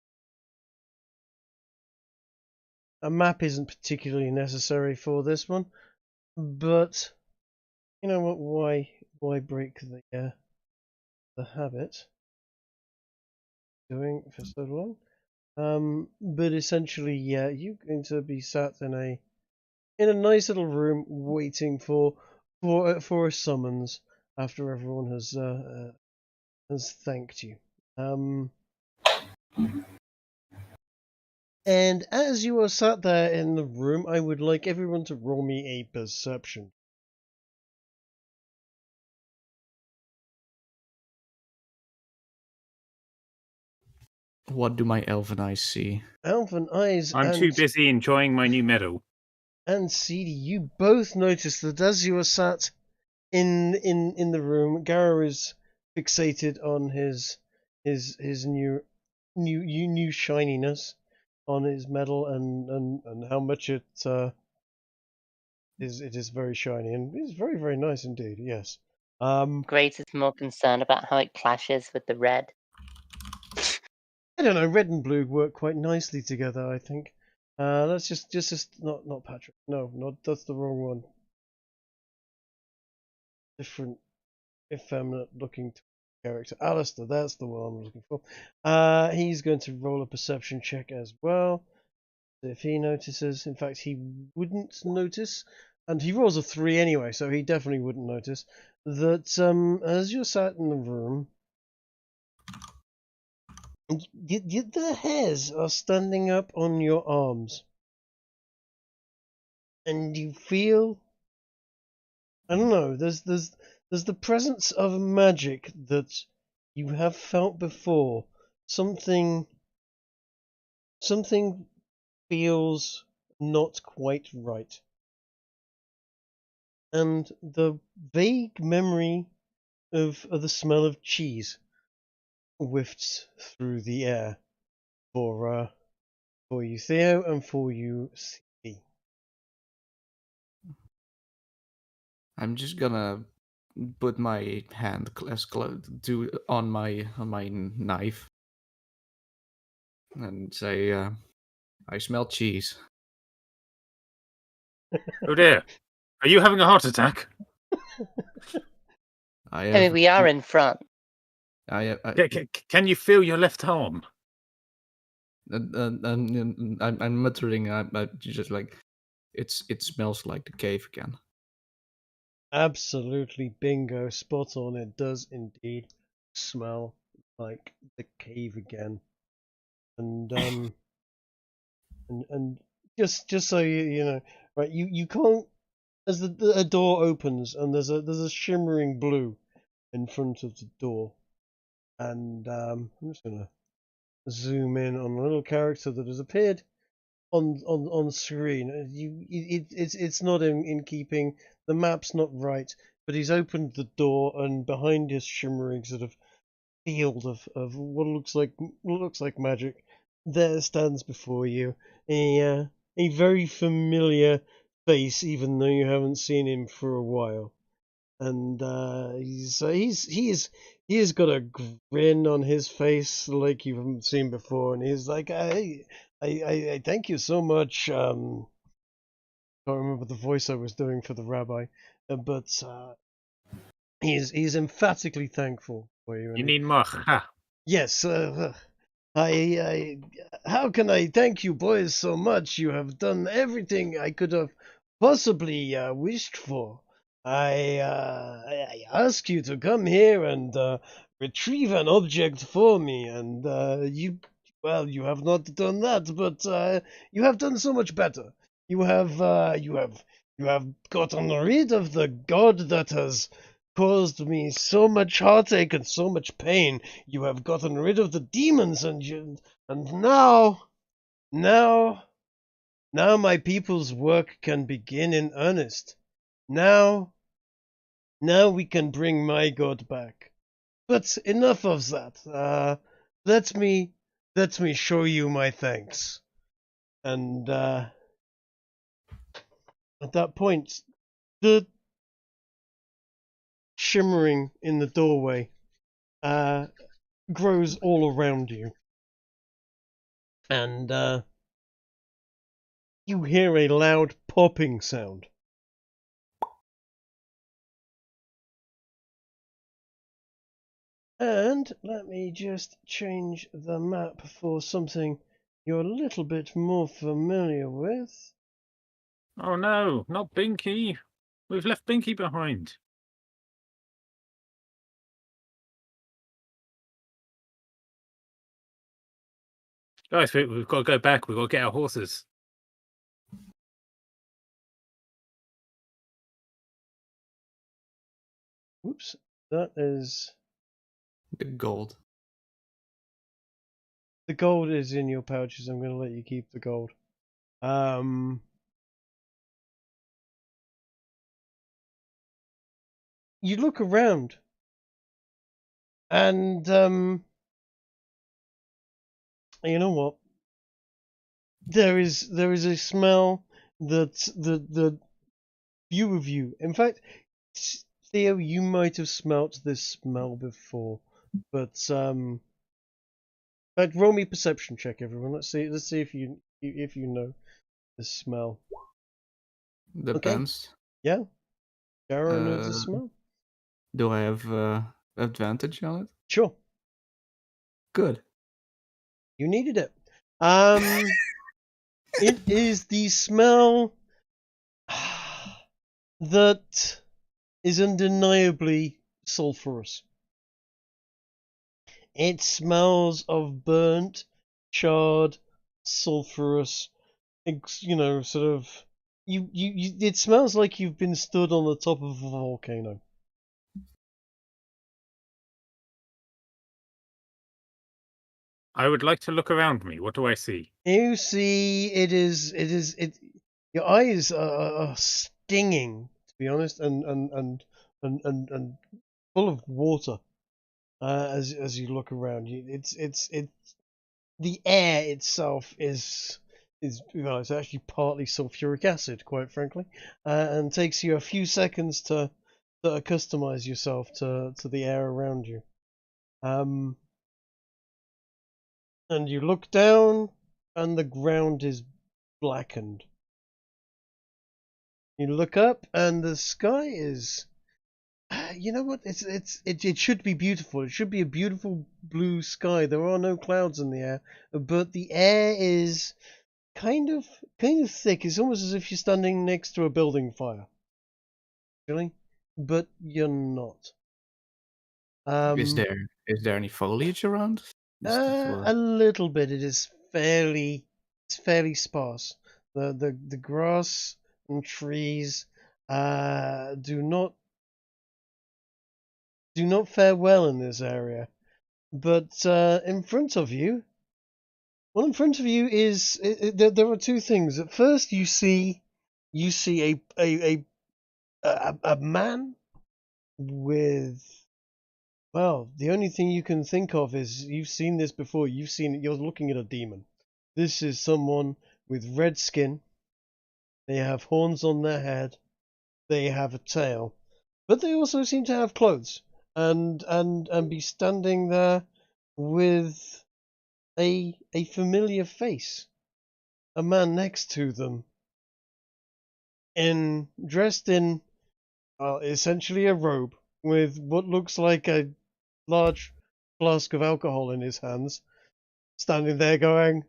A map isn't particularly necessary for this one, but you know what? Why break the habit? Doing for so long. But essentially, yeah, you're going to be sat in a nice little room waiting for a summons after everyone has thanked you. And as you are sat there in the room, I would like everyone to roll me a perception. What do my elven eyes see? Elven eyes I'm too busy enjoying my new medal. and CD, you both notice that as you are sat in the room, Garo is fixated on his new shininess on his medal and how much it is very shiny and it's very, very nice indeed. Yes. Grace is more concerned about how it clashes with the red. I don't know. Red and blue work quite nicely together, I think. Let's just not Patrick. No, not that's the wrong one. Different, effeminate-looking character. Alistair, that's the one I'm looking for. He's going to roll a perception check as well. If he notices, in fact, he wouldn't notice, and he rolls a 3 anyway, so he definitely wouldn't notice that as you're sat in the room, the hairs are standing up on your arms, and you feel, I don't know, there's the presence of magic that you have felt before. Something feels not quite right. And the vague memory of the smell of cheese whiffs through the air for you, Theo, and for you, CD. I'm just gonna put my hand on my knife and say, "I smell cheese." Oh dear. Are you having a heart attack? I I mean, we are in front. Can you feel your left arm? I'm muttering. I'm just like, it smells like the cave again. Absolutely bingo, spot on. It does indeed smell like the cave again. And and just so you know, right? You can't, as a door opens and there's a shimmering blue in front of the door, and I'm just gonna zoom in on a little character that has appeared on screen. It's not in keeping. The map's not right, but he's opened the door, and behind his shimmering sort of field of what looks like magic, there stands before you a very familiar face, even though you haven't seen him for a while. And he has got a grin on his face like you haven't seen before, and he's like, I thank you so much. Can't remember the voice I was doing for the rabbi, but he's emphatically thankful for you. You need more. Ha. Yes, how can I thank you boys so much? You have done everything I could have possibly wished for. I asked you to come here and retrieve an object for me, and you have not done that, but you have done so much better. You have gotten rid of the god that has caused me so much heartache and so much pain. You have gotten rid of the demons, and now my people's work can begin in earnest. Now we can bring my god back. But enough of that. Let me show you my thanks. And at that point, the shimmering in the doorway grows all around you, and you hear a loud popping sound. And let me just change the map for something you're a little bit more familiar with. Oh no, not Binky. We've left Binky behind. Guys, we've got to go back. We've got to get our horses. Oops, that is... The gold. The gold is in your pouches. I'm going to let you keep the gold. You look around, and you know what? There is a smell that the few of you, in fact, Theo, you might have smelt this smell before, but roll me a perception check, everyone. Let's see if you know the smell. Depends. Yeah, Jaro knows the Uh, smell. Do I have advantage on it? Sure, Good. you needed it. It is the smell that is undeniably sulfurous. It smells of burnt, charred, sulfurous, sort of. It smells like you've been stood on the top of a volcano. I would like to look around me. What do I see? You see, it. Your eyes are stinging, to be honest, and full of water. As you look around, it's the air itself is it's actually partly sulfuric acid, quite frankly, and takes you a few seconds to accustomize yourself to the air around you. And you look down, and the ground is blackened. You look up, and the sky is. You know what? It should be beautiful. It should be a beautiful blue sky. There are no clouds in the air, but the air is kind of thick. It's almost as if you're standing next to a building fire. Really? But you're not. Is there any foliage around? A little bit. It is fairly sparse. The grass and trees do not fare well in this area. But in front of you is there are two things. At first, you see a man with, well, the only thing you can think of is you've seen this before. You're looking at a demon. This is someone with red skin. They have horns on their head. They have a tail, but they also seem to have clothes and be standing there with a familiar face. A man next to them, dressed in essentially a robe with what looks like a large flask of alcohol in his hands, standing there going,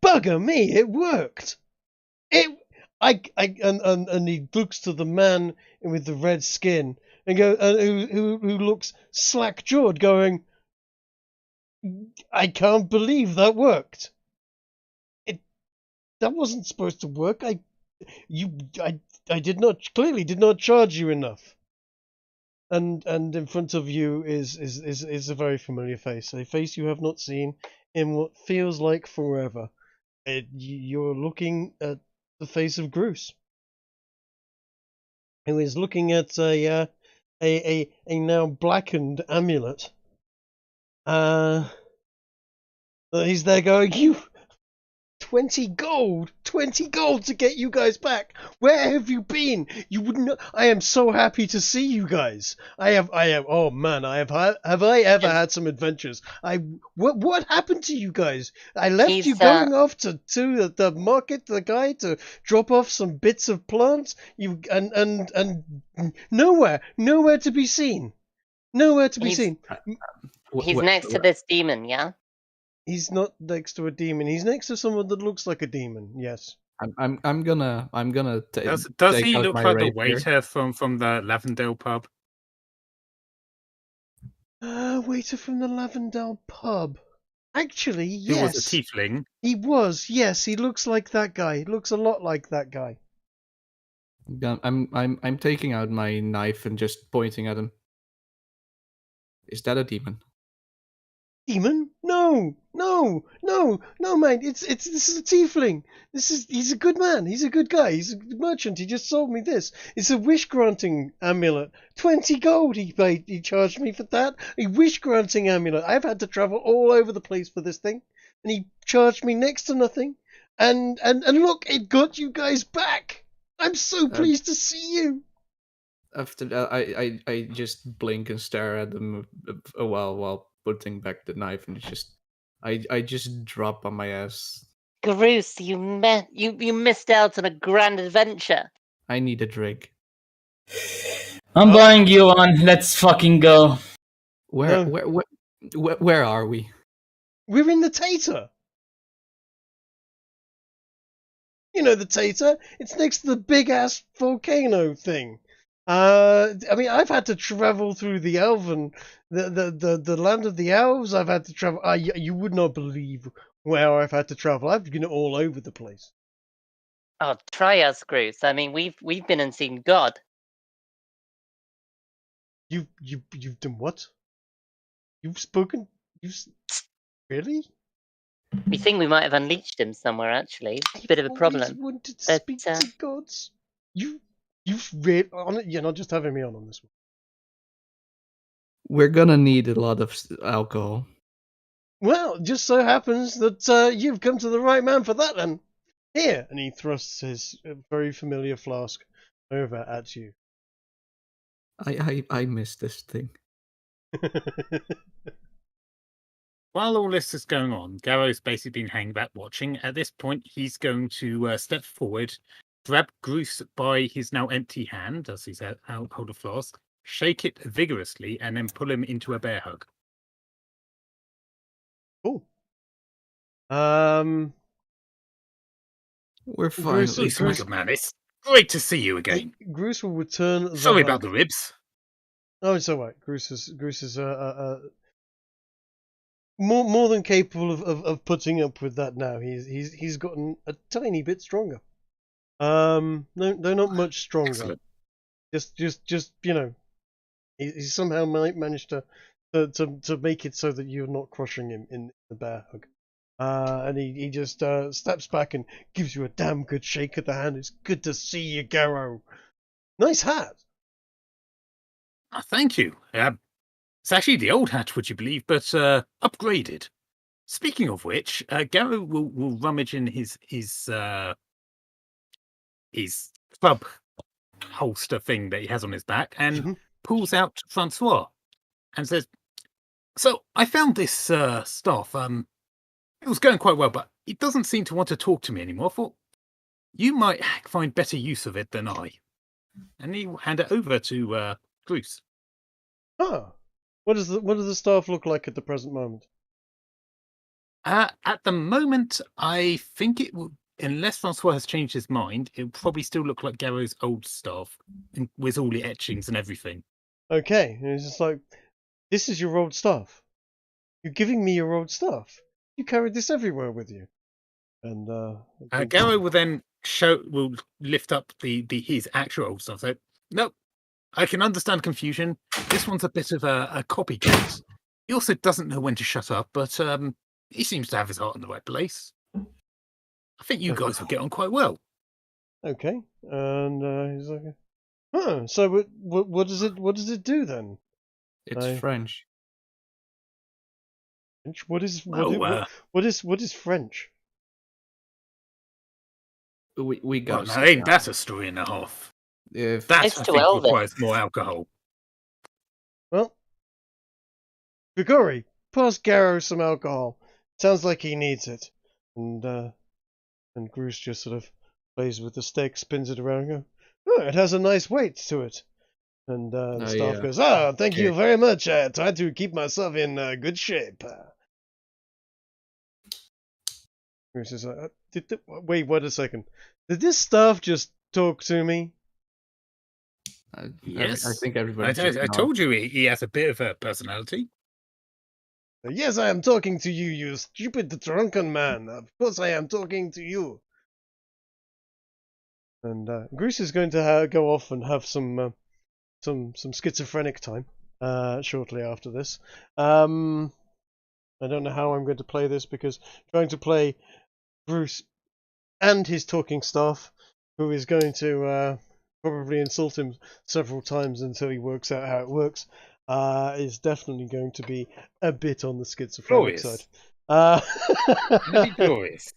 "Bugger me, it worked! And he looks to the man with the red skin and who looks slack jawed, going, I can't believe that worked. That wasn't supposed to work. I clearly did not charge you enough." And in front of you is a very familiar face, a face you have not seen in what feels like forever. You're looking at the face of Bruce, who is looking at a now blackened amulet. He's there going, "You 20 gold to get you guys back. Where have you been? You wouldn't. I am so happy to see you guys. I have. Oh man, have I ever had some adventures? What happened to you guys? I left you going off to the market, the guy, to drop off some bits of plants. You and nowhere to be seen. Nowhere to be seen." He's next to this demon, yeah? He's not next to a demon. He's next to someone that looks like a demon. Yes. I'm gonna Does take he out look my like the rapier. waiter from the Lavendale pub? Waiter from the Lavendale pub. Actually, yes. He was a tiefling. He was. Yes, he looks like that guy. He looks a lot like that guy. I'm taking out my knife and just pointing at him. Is that a demon? Demon? No, mate. This is a tiefling. He's a good man. He's a good guy. He's a merchant. He just sold me this. It's a wish granting amulet. 20 gold he charged me for that. A wish granting amulet. I've had to travel all over the place for this thing, and he charged me next to nothing. And look, it got you guys back. I'm so pleased to see you. after that, I just blink and stare at them a while putting back the knife, and I just drop on my ass. Groose, you missed out on a grand adventure. I need a drink. I'm buying you one. Let's fucking go. Where No. where are we? We're in the Tater. You know the Tater? It's next to the big ass volcano thing. I mean, I've had to travel through the elven, the land of the elves. I've had to travel. You would not believe where I've had to travel. I've been all over the place. Oh, try us, Groose. I mean, we've been and seen God. You've done what? You've spoken? Really? We think we might have unleashed him somewhere, actually. Bit of a problem. Always wanted to But, speak to gods. You've really you're not just having me on this one. We're gonna need a lot of alcohol. Well, just so happens that you've come to the right man for that, then. Here, and he thrusts his very familiar flask over at you. I miss this thing. While all this is going on, Garrow's basically been hanging back watching. At this point, he's going to step forward, grab Groose by his now empty hand, as he's hold a flask, shake it vigorously, and then pull him into a bear hug. Cool. We're Groose- finally. Groose- Good man, it's great to see you again. Groose will return. The Sorry hug. about the ribs. Oh, it's all right. Groose is more than capable of putting up with that now. He's gotten a tiny bit stronger. No, not much stronger. Excellent. Just you know, he somehow managed to make it so that you're not crushing him in the bear hug. And he just steps back and gives you a damn good shake of the hand. It's good to see you, Garrow. Nice hat. Thank you. It's actually the old hat, would you believe, but upgraded. Speaking of which, Garrow will rummage in his club holster thing that he has on his back and pulls out Francois and says, "So I found this staff. It was going quite well, but it doesn't seem to want to talk to me anymore. I thought you might find better use of it than I." And he will hand it over to Groose. Ah, what does the staff look like at the present moment? At the moment, I think it will, unless Francois has changed his mind, it will probably still look like Garrow's old staff, with all the etchings and everything. Okay, and it's just like, this is your old staff. You're giving me your old staff. You carried this everywhere with you. And Garrow will then will lift up his actual old stuff. So, nope, I can understand confusion. This one's a bit of a copycat. He also doesn't know when to shut up, but he seems to have his heart in the right place. I think you guys will get on quite well. Okay, and he's like, huh? So what does it do then? It's French. French? What is French? We got. Well, now ain't that a story and a half? If That I It's too think elven. requires more alcohol. Well, Grigori, pass Garrow some alcohol. Sounds like he needs it. And Groose just sort of plays with the stick, spins it around, and goes, "Oh, it has a nice weight to it." And the staff goes, thank you very much. I try to keep myself in good shape. Groose is like, wait, wait a second. Did this staff just talk to me? Yes, I think everybody. I told you he has a bit of a personality. Yes, I am talking to you, you stupid drunken man. Of course I am talking to you. And Groose is going to go off and have some schizophrenic time shortly after this. I don't know how I'm going to play this, because trying to play Groose and his talking staff, who is going to probably insult him several times until he works out how it works, is definitely going to be a bit on the schizophrenic side. Glorious.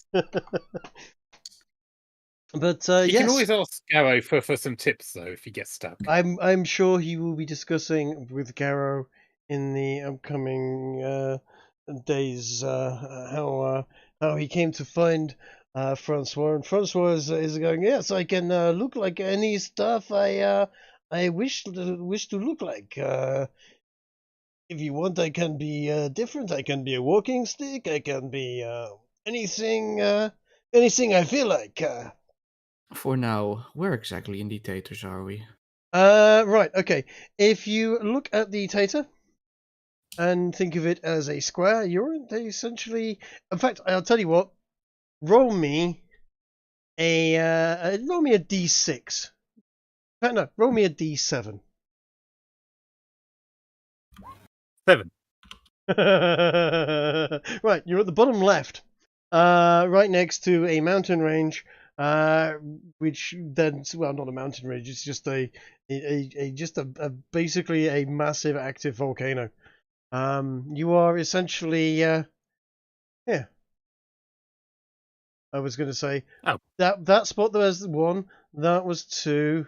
But You yes, can always ask Garrow for some tips, though, if you get stuck. I'm sure he will be discussing with Garrow in the upcoming days how he came to find Francois, and Francois is going, yes, I can look like any stuff I wish to look like. If you want, I can be different. I can be a walking stick. I can be anything I feel like. For now, where exactly in the Taters are we? Right, okay. If you look at the Tater and think of it as a square, you're essentially. In fact, I'll tell you what. Roll me roll me a d6. In fact, no, roll me a d7. 7. Right, you're at the bottom left, right next to a mountain range, which then, well, not a mountain range. It's just a basically a massive active volcano. You are essentially, yeah. I was going to say that spot there was 1, that was 2,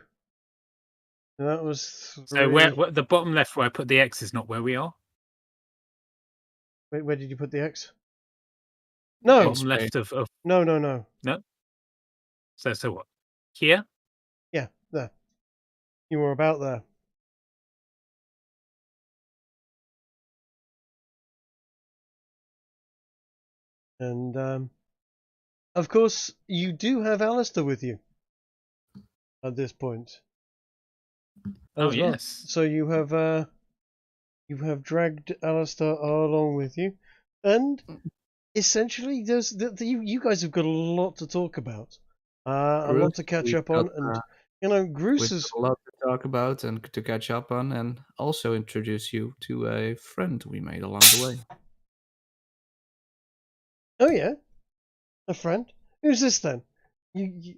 that was 3. So where the bottom left where I put the X is not where we are? Wait, where did you put the X? No. Bottom left of No. No? So what? Here? Yeah, there. You were about there. And of course, you do have Alistair with you at this point. Oh as well. yes. So you have dragged Alistair along with you, and essentially, you guys have got a lot to talk about, a lot to catch up on, and Groose is a lot to talk about and to catch up on, and also introduce you to a friend we made along the way. Oh yeah, a friend. Who's this then? You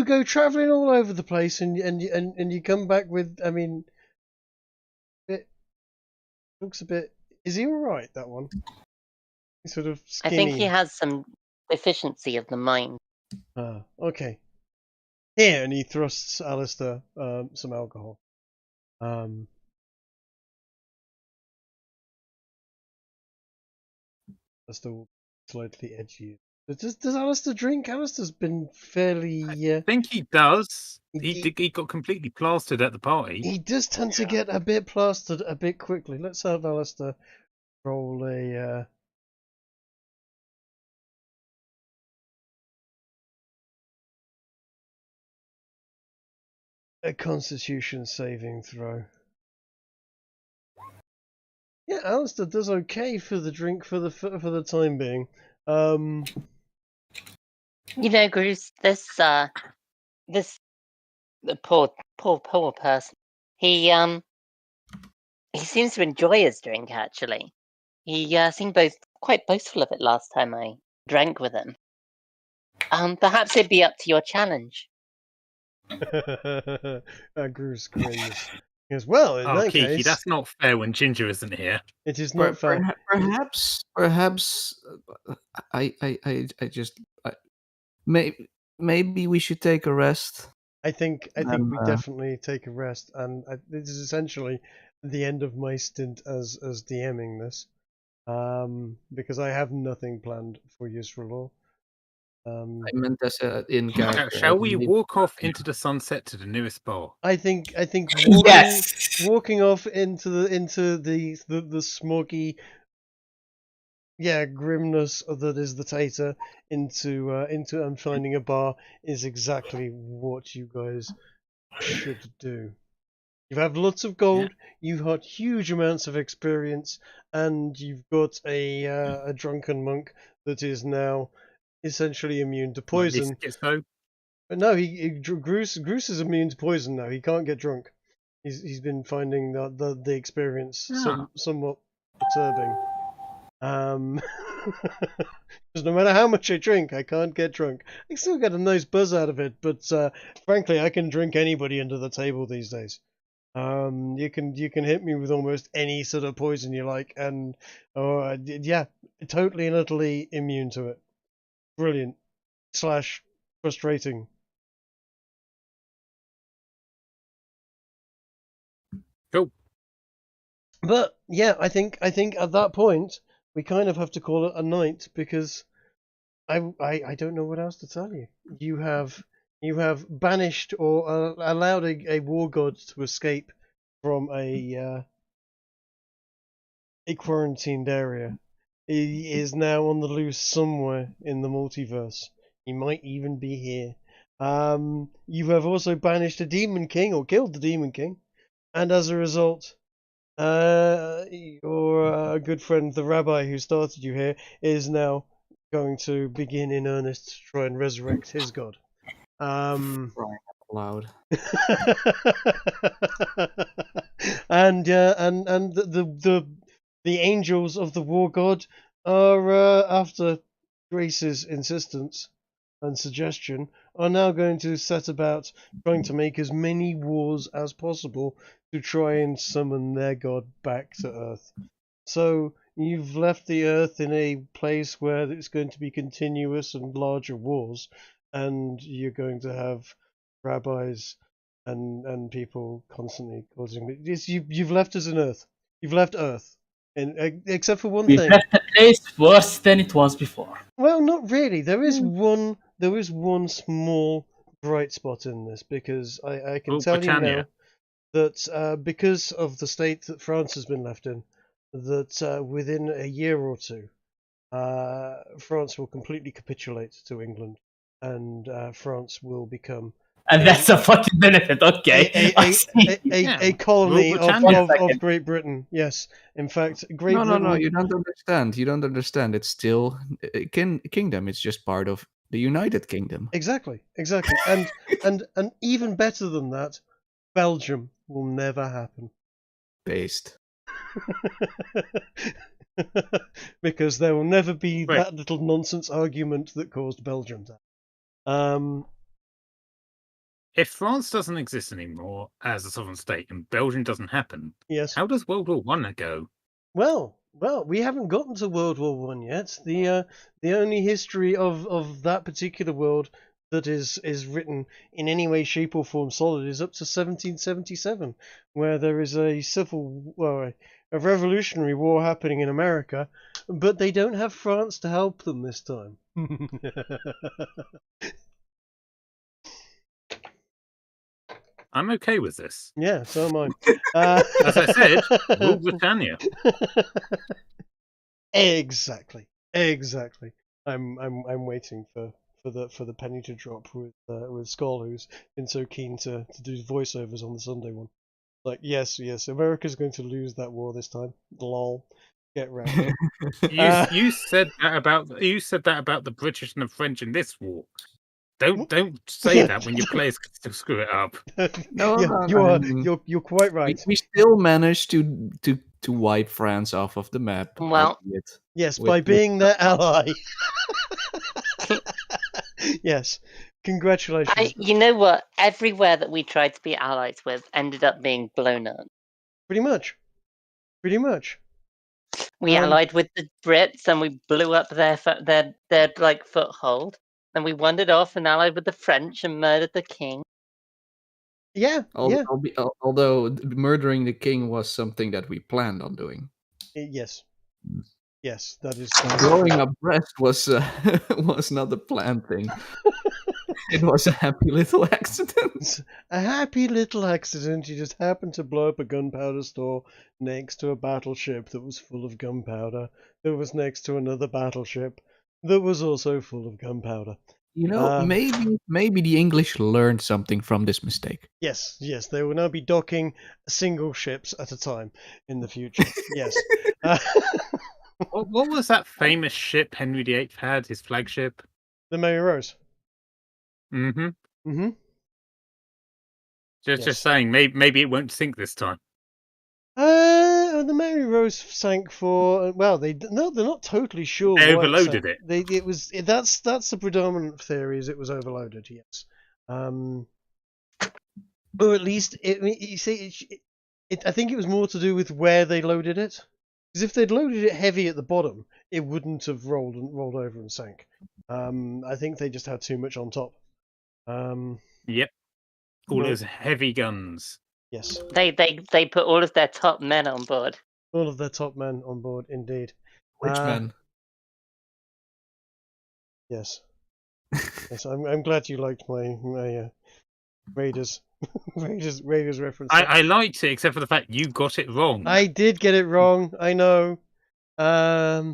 go traveling all over the place, and you come back with. I mean, it looks a bit. Is he all right? That one. He's sort of skinny. I think he has some deficiency of the mind. Ah, okay. Here, and he thrusts Alistair some alcohol. Alistair will slightly edgy. Does Alistair drink? Alistair's been fairly. I think he does. He got completely plastered at the party. He does tend to get a bit plastered a bit quickly. Let's have Alistair roll a Constitution saving throw. Yeah, Alistair does okay for the drink for the time being. You know, Bruce, this the poor person. He seems to enjoy his drink. Actually, he seemed quite boastful of it last time I drank with him. Perhaps it'd be up to your challenge. Groose grins. He goes, well, in that Kiki, case, that's not fair when Ginger isn't here. It is not fair. Perhaps, maybe we should take a rest. I think we definitely take a rest, and this is essentially the end of my stint as DMing this, because I have nothing planned for Yesrallaw. I meant as in character. Shall we walk off into the sunset to the nearest bar? I think walking off into the smoggy, grimness that is the Tater into and finding a bar is exactly what you guys should do. You have lots of gold, you've had huge amounts of experience, and you've got a drunken monk that is now essentially immune to poison. But no, Groose is immune to poison now. He can't get drunk. He's been finding the experience somewhat perturbing. Because no matter how much I drink, I can't get drunk. I still get a nice buzz out of it, but frankly, I can drink anybody under the table these days. You can hit me with almost any sort of poison you like, and totally and utterly immune to it. brilliant / frustrating. Cool. But yeah, I think at that point we kind of have to call it a night because I don't know what else to tell you. You have banished or allowed a war god to escape from a quarantined area. He is now on the loose somewhere in the multiverse. He might even be here. You have also banished a demon king or killed the demon king, and as a result, your good friend, the rabbi who started you here, is now going to begin in earnest to try and resurrect his god. Crying out loud. And the angels of the war god are, after Grace's insistence and suggestion, are now going to set about trying to make as many wars as possible to try and summon their god back to Earth. So you've left the Earth in a place where it's going to be continuous and larger wars, and you're going to have rabbis and people constantly causing. You've left us in Earth. You've left Earth, and except for one We thing. left the place worse than it was before. Well, not really. There is one small bright spot in this, because I can tell you now that because of the state that France has been left in, that within a year or two, France will completely capitulate to England, and France will become And that's a fucking benefit, okay. I see. a colony Rule Britannia. of Great Britain. Yes, in fact, Great No, Britain. you don't understand. You don't understand. It's still a kingdom. It's just part of the United Kingdom. Exactly, and even better than that, Belgium will never happen. Based. Because there will never be Right. that little nonsense argument that caused Belgium to. If France doesn't exist anymore as a sovereign state and Belgium doesn't happen, Yes. how does World War One go? Well, we haven't gotten to World War One yet. The only history of that particular world that is written in any way, shape, or form solid is up to 1777, where there is a a revolutionary war happening in America, but they don't have France to help them this time. I'm okay with this. Yeah, so am I. As I said, Rule Britannia. Exactly. I'm waiting for the penny to drop with Skull, who's been so keen to do voiceovers on the Sunday one. Like, yes, America's going to lose that war this time. Lol. Get wrecked. You said that about the British and the French in this war. Don't say that when your players can still screw it up. No, yeah, you're quite right. We still managed to wipe France off of the map. Well, yes, by being their ally. Yes, congratulations. you know what? Everywhere that we tried to be allies with ended up being blown up. Pretty much. We allied with the Brits and we blew up their like foothold. Then we wandered off and allied with the French and murdered the king. Yeah. Although murdering the king was something that we planned on doing. Yes, that is. Growing up breast was not a planned thing. It was a happy little accident. A happy little accident. You just happened to blow up a gunpowder store next to a battleship that was full of gunpowder. That was next to another battleship that was also full of gunpowder. You know, maybe the English learned something from this mistake. Yes, they will now be docking single ships at a time in the future. Yes. What was that famous ship Henry VIII had? His flagship? The Mary Rose. Mm-hmm. Just saying, maybe it won't sink this time. The Mary Rose sank for they're not totally sure. They overloaded it. That's the predominant theory, is it was overloaded. Yes, or at least I think it was more to do with where they loaded it. Because if they'd loaded it heavy at the bottom, it wouldn't have rolled over and sank. I think they just had too much on top. Yep. All Well, those heavy guns. yes, They put all of their top men on board. all of their top men on board, indeed. Which man? Yes. Yes, I'm glad you liked my Raiders Raiders reference. I liked it, except for the fact you got it wrong. I did get it wrong. I know. I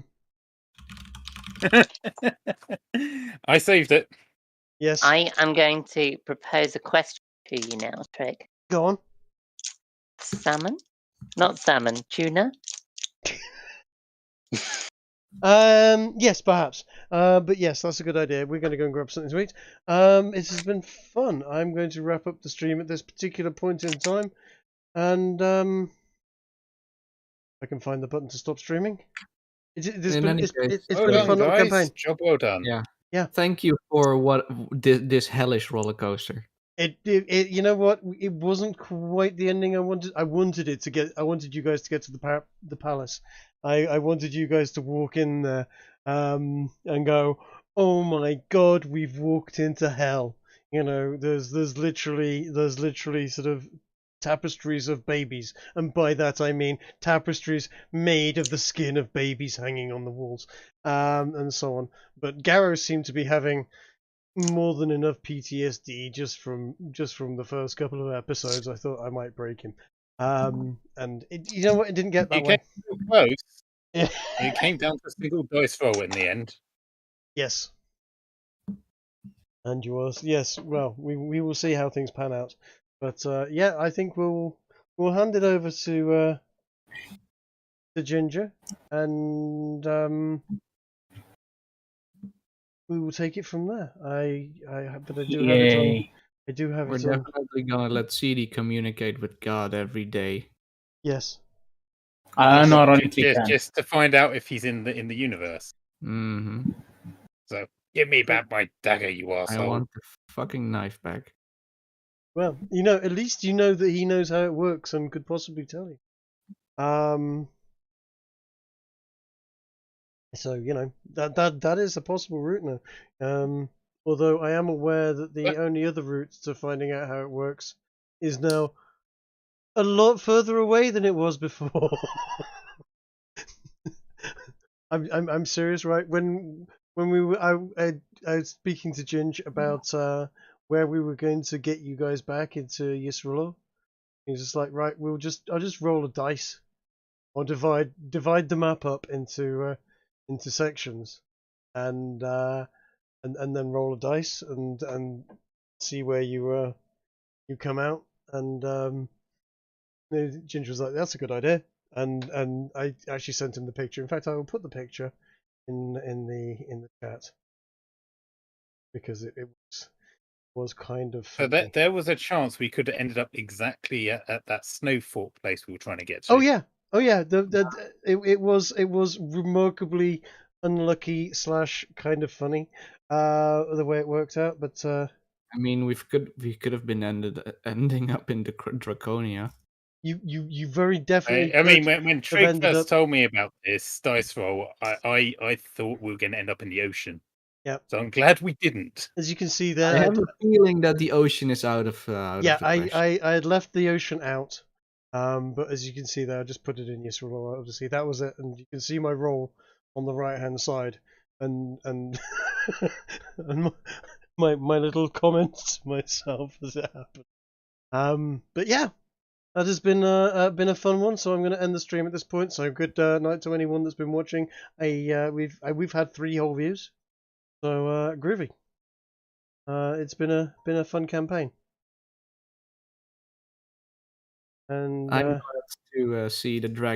saved it. Yes. I am going to propose a question to you now, Trig. Go on. Salmon? Not salmon. Tuna? Yes, perhaps. But yes, that's a good idea. We're going to go and grab something to eat. It has been fun. I'm going to wrap up the stream at this particular point in time, and I can find the button to stop streaming. It's been a fun little campaign. Job well done. Yeah. Thank you for this hellish roller coaster. It you know what? It wasn't quite the ending I wanted. I wanted you guys to get to the palace. I wanted you guys to walk in there and go, "Oh my God, we've walked into hell." You know, there's literally sort of tapestries of babies, and by that I mean tapestries made of the skin of babies hanging on the walls, and so on. But Garrow seemed to be having more than enough PTSD just from the first couple of episodes. I thought I might break him, and you know what? It didn't get that way. Came close. Yeah. It came down to a single dice roll in the end. Yes. And yours, yes. Well, we will see how things pan out, but yeah, I think we'll hand it over to Ginger, and we will take it from there. But I do have it on. I do have We're it on. definitely gonna let CD communicate with God every day. Yes. Not only just to find out if he's in the universe. Mm-hmm. So give me back my dagger, you arsehole. I want the fucking knife back. Well, you know, at least you know that he knows how it works and could possibly tell you. So you know that is a possible route now. Although I am aware that the only other route to finding out how it works is now a lot further away than it was before. I'm serious, right? When we were I was speaking to Ginge about where we were going to get you guys back into Yesrallaw. He was just like, right, I'll just roll a dice, or divide the map up into sections, and then roll a dice and see where you come out. And Ginger was like, that's a good idea. And I actually sent him the picture. In fact, I will put the picture in the chat because it was kind of funny. So there was a chance we could have ended up exactly at that snowfort place we were trying to get to. Oh yeah. It was remarkably unlucky / kind of funny the way it worked out, but I mean, we could have been ending up in the Draconia. You very definitely. I mean, when Trig first told me about this dice roll, I thought we were going to end up in the ocean. Yeah. So I'm glad we didn't. As you can see there, I have a feeling that the ocean is out of. Yeah, I had left the ocean out, but as you can see there, I just put it in Yesrallaw Odyssey. That was it, and you can see my roll on the right hand side, and and my little comments to myself as it happened. But yeah. That has been a fun one, so I'm going to end the stream at this point. So good night to anyone that's been watching. We've had 3 whole views, so groovy. It's been a fun campaign, and I'm glad to see the dragon